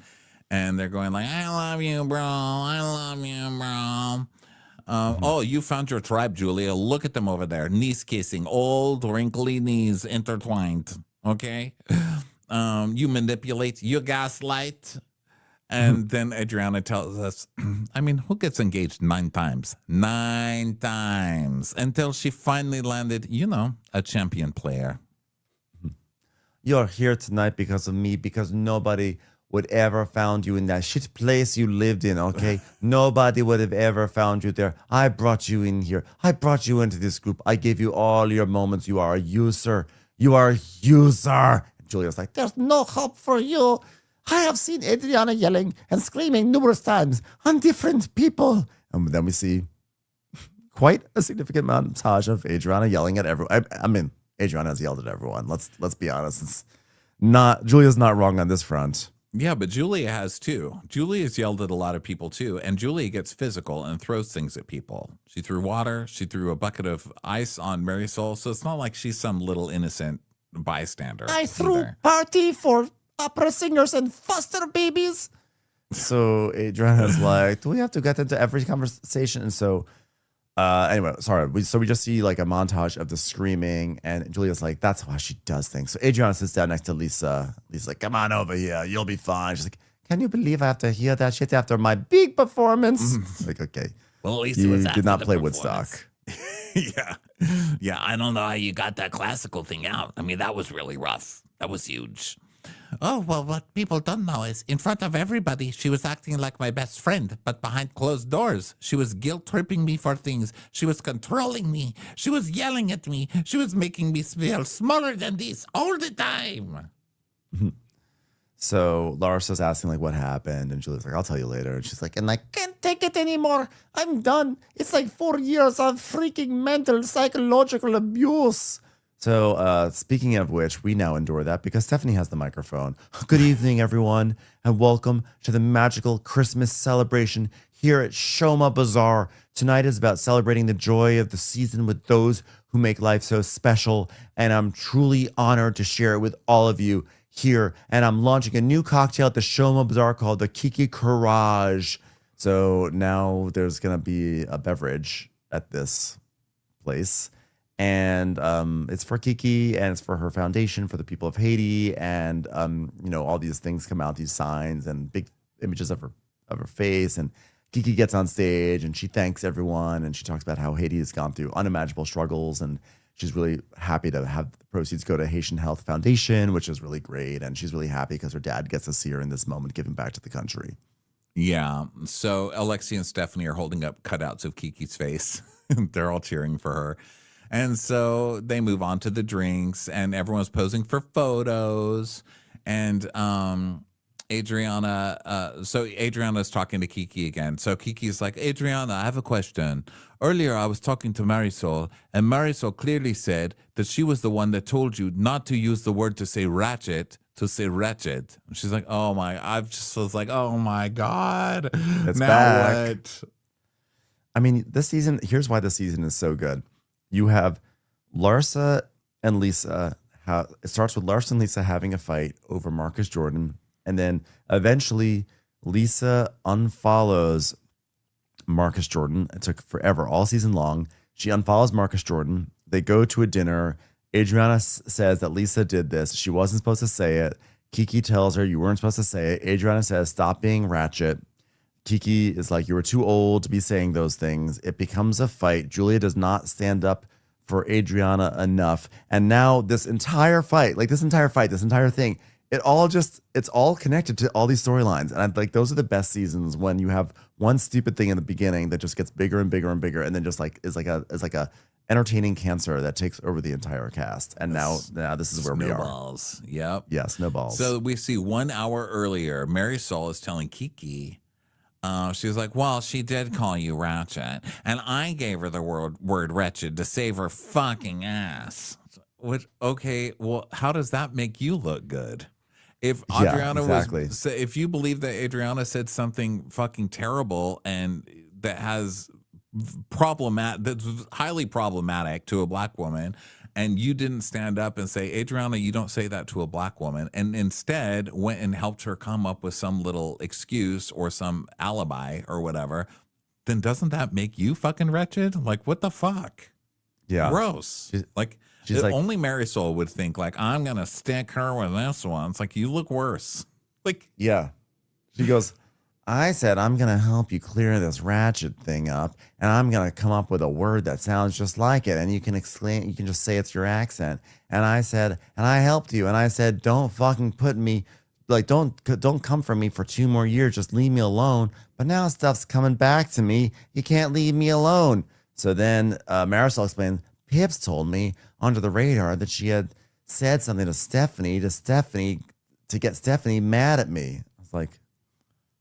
And they're going like, I love you, bro. I love you, bro. Oh, you found your tribe, Julia. Look at them over there. Knees kissing. Old, wrinkly knees intertwined. Okay? You manipulate. You gaslight. And then Adriana tells us, I mean, who gets engaged 9 times? 9 times. Until she finally landed, a champion player. You're here tonight because of me, because nobody would ever found you in that shit place you lived in, okay? Nobody would have ever found you there. I brought you in here. I brought you into this group. I gave you all your moments. You are a user. You are a user. Julia's like, There's no hope for you. I have seen Adriana yelling and screaming numerous times on different people. and then we see quite a significant montage of Adriana yelling at everyone. I mean, Adriana has yelled at everyone. Let's be honest. Julia's not wrong on this front. Yeah, but Julia has too. Julia's yelled at a lot of people too, and Julia gets physical and throws things at people. She threw water. She threw a bucket of ice on Marisol, so it's not like she's some little innocent bystander. I threw party for opera singers and foster babies. So Adriana's like, do we have to get into every conversation? And so anyway, sorry. We just see like a montage of the screaming, and Julia's like, that's why she does things. So Adriana sits down next to Lisa. Lisa's like, come on over here. You'll be fine. She's like, can you believe I have to hear that shit after my big performance? Like, okay. Well, at least you it was did not play Woodstock. Yeah. Yeah, I don't know how you got that classical thing out. I mean, that was really rough. That was huge. Oh, well, what people don't know is in front of everybody, she was acting like my best friend, but behind closed doors, she was guilt-tripping me for things. She was controlling me. She was yelling at me. She was making me feel smaller than this all the time. So Lars's asking like what happened, and Julia's like, I'll tell you later. And she's like, And I can't take it anymore. I'm done. It's like 4 years of freaking mental, psychological abuse. so speaking of which, we now endure that because Stephanie has the microphone. Good evening, everyone, and welcome to the magical Christmas celebration here at Shoma Bazaar. Tonight is about celebrating the joy of the season with those who make life so special, and I'm truly honored to share it with all of you here. And I'm launching a new cocktail at the Shoma Bazaar called the Kiki Courage. So now there's going to be a beverage at this place. And it's for Kiki, and it's for her foundation for the people of Haiti. And, all these things come out, these signs and big images of her face. And Kiki gets on stage and she thanks everyone. And she talks about how Haiti has gone through unimaginable struggles. And she's really happy to have the proceeds go to Haitian Health Foundation, which is really great. And she's really happy because her dad gets to see her in this moment, giving back to the country. Yeah. So Alexia and Stephanie are holding up cutouts of Kiki's face. They're all cheering for her. And so they move on to the drinks, and everyone's posing for photos. And So Adriana's talking to Kiki again. So Kiki's like, Adriana, I have a question. Earlier, I was talking to Marisol, and Marisol clearly said that she was the one that told you not to use the word to say ratchet, to say wretched. And she's like, oh my, I just was like, oh my God. It's now back. what? I mean, this season, here's why this season is so good. You have Larsa and Lisa. It starts with Larsa and Lisa having a fight over Marcus Jordan. And then eventually Lisa unfollows Marcus Jordan. It took forever, all season long. She unfollows Marcus Jordan. They go to a dinner. Adriana says that Lisa did this. She wasn't supposed to say it. Kiki tells her you weren't supposed to say it. Adriana says, stop being ratchet. Kiki is like, you were too old to be saying those things. It becomes a fight. Julia does not stand up for Adriana enough. And now this entire thing, it's all connected to all these storylines. And I'm like, those are the best seasons when you have one stupid thing in the beginning that just gets bigger and bigger and bigger. And then just like, is like a entertaining cancer that takes over the entire cast. And now this is where we are. Snowballs. Yep. Yeah, snowballs. So we see 1 hour earlier, Marisol is telling Kiki, she was like, well, she did call you ratchet, and I gave her the word wretched to save her fucking ass. Which, okay, well, how does that make you look good? If Adriana if you believe that Adriana said something fucking terrible and that has that's highly problematic to a black woman, and you didn't stand up and say, Adriana, you don't say that to a black woman, and instead went and helped her come up with some little excuse or some alibi or whatever, then doesn't that make you fucking wretched? Like, what the fuck? Yeah. Gross. She's like, only Marisol would think, like, I'm going to stick her with this one. It's like, you look worse. Like, yeah. She goes, I said, I'm going to help you clear this ratchet thing up, and I'm going to come up with a word that sounds just like it. And you can just say it's your accent. And I said, and I helped you. And I said, don't fucking put me, like, don't come for me for 2 more years. Just leave me alone. But now stuff's coming back to me. You can't leave me alone. So then Marisol explained, Pips told me under the radar that she had said something to Stephanie to get Stephanie mad at me. I was like,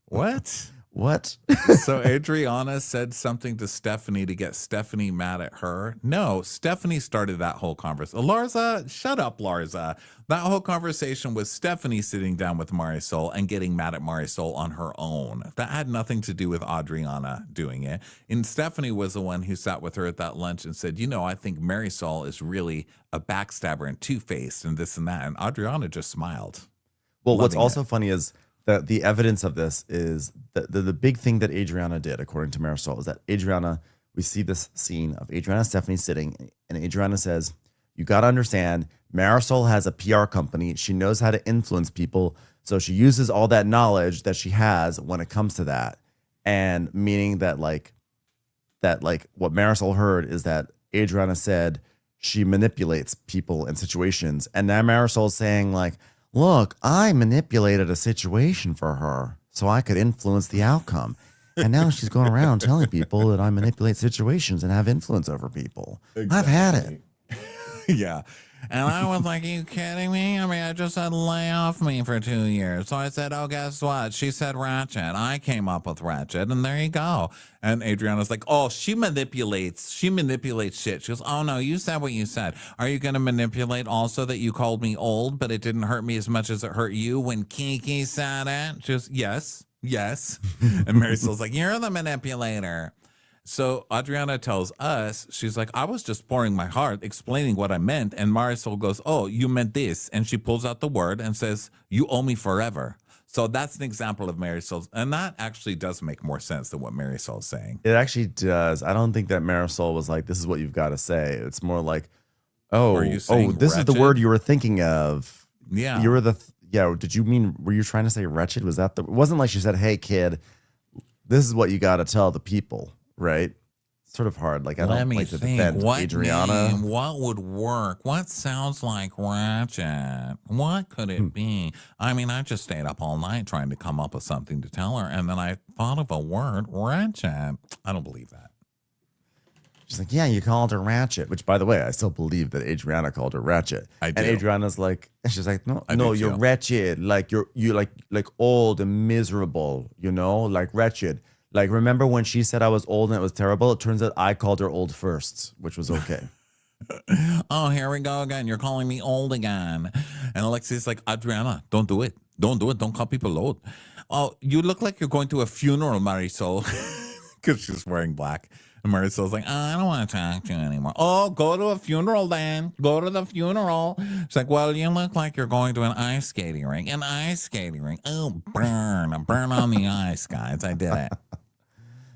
what? What? So Adriana said something to Stephanie to get Stephanie mad at her? No, Stephanie started that whole conversation. Larsa, shut up, Larsa. That whole conversation was Stephanie sitting down with Marisol and getting mad at Marisol on her own. That had nothing to do with Adriana doing it. And Stephanie was the one who sat with her at that lunch and said, I think Marisol is really a backstabber and two-faced and this and that. And Adriana just smiled. Well, what's also funny is the evidence of this is the big thing that Adriana did, according to Marisol, is that Adriana, we see this scene of Adriana and Stephanie sitting, and Adriana says, you got to understand, Marisol has a PR company. She knows how to influence people. So she uses all that knowledge that she has when it comes to that. And meaning that like what Marisol heard is that Adriana said she manipulates people and situations. And now Marisol's saying like, look, I manipulated a situation for her so I could influence the outcome. And now she's going around telling people that I manipulate situations and have influence over people. Exactly. I've had it. Yeah. And I was like, are you kidding me? I mean, I just said lay off me for 2 years. So I said, oh, guess what? She said ratchet. I came up with ratchet, and there you go. And Adriana's like, oh, she manipulates shit. She goes, oh, no, you said what you said. Are you going to manipulate also that you called me old, but it didn't hurt me as much as it hurt you when Kiki said it? She goes, yes. And Marisol's like, you're the manipulator. So Adriana tells us, she's like, I was just pouring my heart, explaining what I meant. And Marisol goes, oh, you meant this. And she pulls out the word and says, you owe me forever. So that's an example of Marisol's. And that actually does make more sense than what Marisol's saying. It actually does. I don't think that Marisol was like, this is what you've got to say. It's more like, this wretched? Is the word you were thinking of. Yeah. You were did you mean, were you trying to say wretched? Was that it wasn't like she said, hey, kid, this is what you got to tell the people. Right? Sort of hard. Like, I don't like to defend Adriana. What would work? What sounds like ratchet? What could it be? I mean, I just stayed up all night trying to come up with something to tell her, and then I thought of a word, ratchet. I don't believe that. She's like, yeah, you called her Ratchet, which, by the way, I still believe that Adriana called her Ratchet. I do. And Adriana's like, and she's like, no, I no, do you're too. wretched. Like you're like old and miserable, you know, like wretched. Like, remember when she said I was old and it was terrible? It turns out I called her old first, which was okay. Oh, here we go again. You're calling me old again. And Alexia's like, Adriana, don't do it. Don't do it. Don't call people old. Oh, you look like you're going to a funeral, Marisol. Because she's wearing black. And Marisol's like, I don't want to talk to you anymore. Oh, go to a funeral then. Go to the funeral. She's like, well, you look like you're going to an ice skating rink. An ice skating rink. Oh, burn. Burn on the ice, guys. I did it.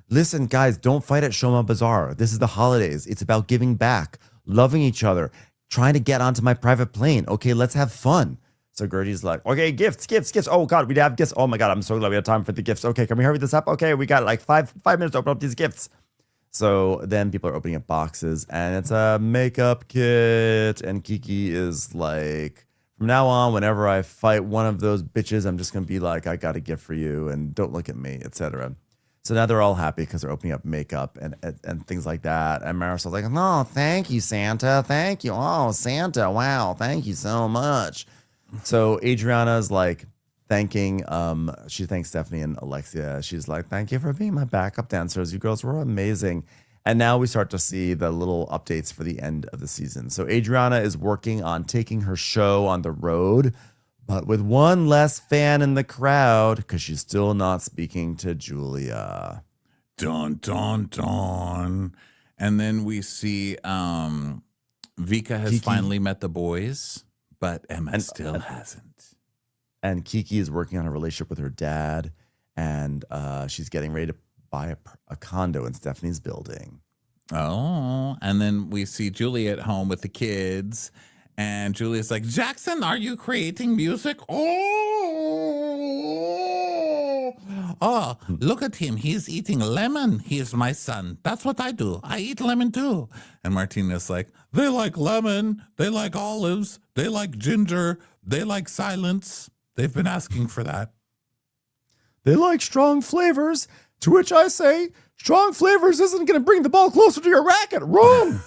Listen, guys, don't fight at Shoma Bazaar. This is the holidays. It's about giving back, loving each other, trying to get onto my private plane. Okay, let's have fun. So Gertie's like, okay, gifts. Oh, God, we have gifts. Oh, my God, I'm so glad we have time for the gifts. Okay, can we hurry this up? Okay, we got like five minutes to open up these gifts. So then people are opening up boxes, and it's a makeup kit. And Kiki is like, from now on, whenever I fight one of those bitches, I'm just going to be like, I got a gift for you, and don't look at me, etc. So now they're all happy because they're opening up makeup and things like that. And Marisol's like, oh, thank you, Santa. Thank you. Oh, Santa. Wow. Thank you so much. So Adriana's like thanking, she thanks Stephanie and Alexia. She's like, thank you for being my backup dancers. You girls were amazing. And now we start to see the little updates for the end of the season. So Adriana is working on taking her show on the road, but with one less fan in the crowd because she's still not speaking to Julia. Dun, dun, dun. And then we see Vika has Kiki. finally met the boys, but Emma still hasn't. And Kiki is working on a relationship with her dad, and she's getting ready to buy a condo in Stephanie's building. Oh, and then we see Julia at home with the kids, and Julia's like, Jackson, are you creating music? Oh, look at him. He's eating lemon. He is my son. That's what I do. I eat lemon too. And Martina's like, they like lemon. They like olives. They like ginger. They like silence. They've been asking for that. They like strong flavors, to which I say, strong flavors isn't going to bring the ball closer to your racket. Wrong.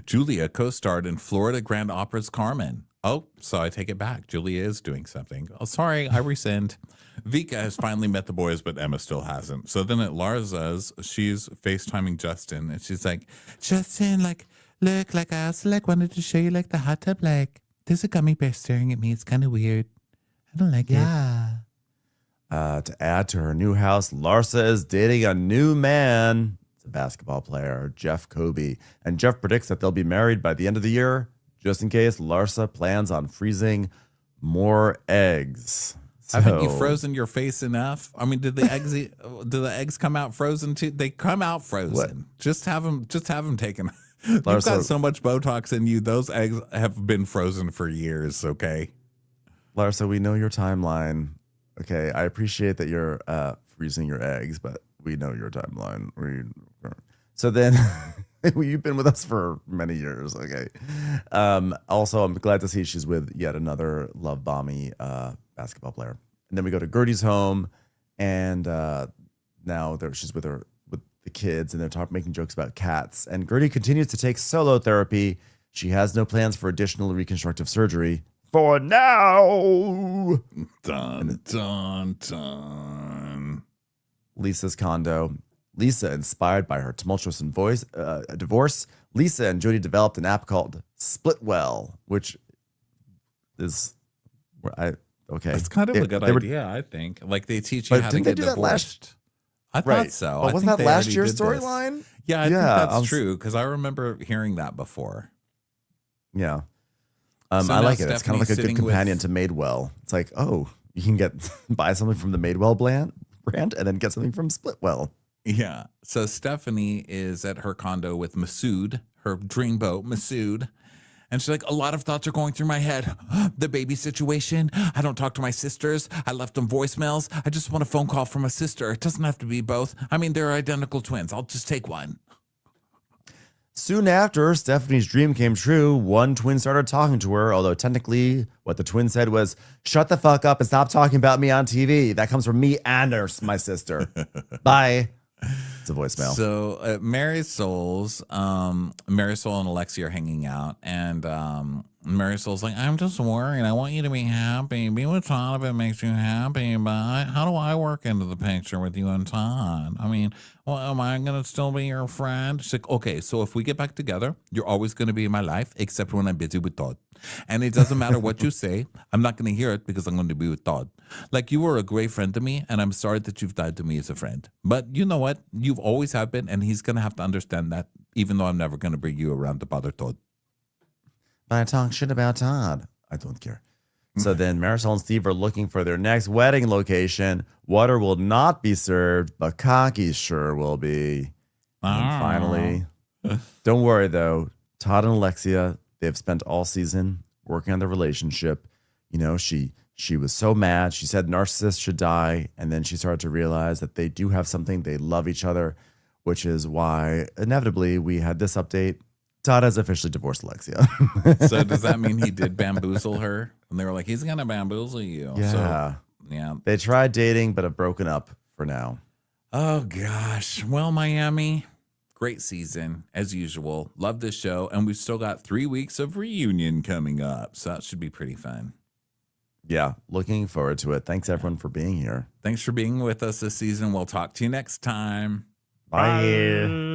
Julia co-starred in Florida Grand Opera's Carmen. Oh, so I take it back. Julia is doing something. Oh, sorry, I rescind. Vika has finally met the boys, but Emma still hasn't. So then at Larza's, she's FaceTiming Justin, and she's like, Justin, like, look, like, I also, like, wanted to show you, like, the hot tub, like, there's a gummy bear staring at me. It's kind of weird. I don't like it. To add to her new house, Larsa is dating a new man. It's a basketball player, Jeff Kobe. And Jeff predicts that they'll be married by the end of the year, just in case Larsa plans on freezing more eggs. Haven't you frozen your face enough? I mean, did the eggs come out frozen too? They come out frozen. What? Just have them taken. You've got so much Botox in you. Those eggs have been frozen for years. Okay. Larsa, we know your timeline. Okay, I appreciate that you're freezing your eggs, but we know your timeline. So then, you've been with us for many years. Okay. Also, I'm glad to see she's with yet another love bomby basketball player. And then we go to Gertie's home, and now she's with the kids, and they're making jokes about cats. And Gertie continues to take solo therapy. She has no plans for additional reconstructive surgery for now. Dun, dun, dun. Lisa's condo. Lisa, inspired by her tumultuous divorce, Lisa and Jody developed an app called Splitwell, which is okay. It's kind of a good idea, I think. Like they teach you how to get divorced. I thought so. But wasn't that last year's storyline? Yeah, I think that's true because I remember hearing that before. Yeah. So I like it. Stephanie's It's kind of like a good companion to Madewell. It's like, oh, you can buy something from the Madewell brand and then get something from Splitwell. Yeah. So Stephanie is at her condo with Masood, her dreamboat, Masood. And she's like, a lot of thoughts are going through my head. The baby situation. I don't talk to my sisters. I left them voicemails. I just want a phone call from a sister. It doesn't have to be both. I mean, they're identical twins. I'll just take one. Soon after Stephanie's dream came true, one twin started talking to her, although technically what the twin said was, shut the fuck up and stop talking about me on TV. That comes from me and my sister. Bye. It's a voicemail. So Marisol's, Marisol and Alexia are hanging out, and Marisol's like, I'm just worried. I want you to be happy. Be with Todd if it makes you happy, but how do I work into the picture with you and Todd? I mean, well, am I going to still be your friend? She's like, okay, so if we get back together, you're always going to be in my life, except when I'm busy with Todd. And it doesn't matter what you say. I'm not going to hear it because I'm going to be with Todd. Like, you were a great friend to me, and I'm sorry that you've died to me as a friend. But you know what? You've always have been, and he's going to have to understand that, even though I'm never going to bring you around to bother Todd. But I talk shit about Todd. I don't care. So then Marisol and Steve are looking for their next wedding location. Water will not be served, but Cocky sure will be. And finally, don't worry though, Todd and Alexia, they've spent all season working on their relationship. You know, she was so mad. She said narcissists should die. And then she started to realize that they do have something. They love each other, which is why inevitably we had this update. Todd has officially divorced Alexia. So does that mean he did bamboozle her? And they were like, he's going to bamboozle you. Yeah. So, yeah. They tried dating, but have broken up for now. Oh, gosh. Well, Miami, great season, as usual. Love this show. And we've still got 3 weeks of reunion coming up. So that should be pretty fun. Yeah, looking forward to it. Thanks, everyone, for being here. Thanks for being with us this season. We'll talk to you next time. Bye.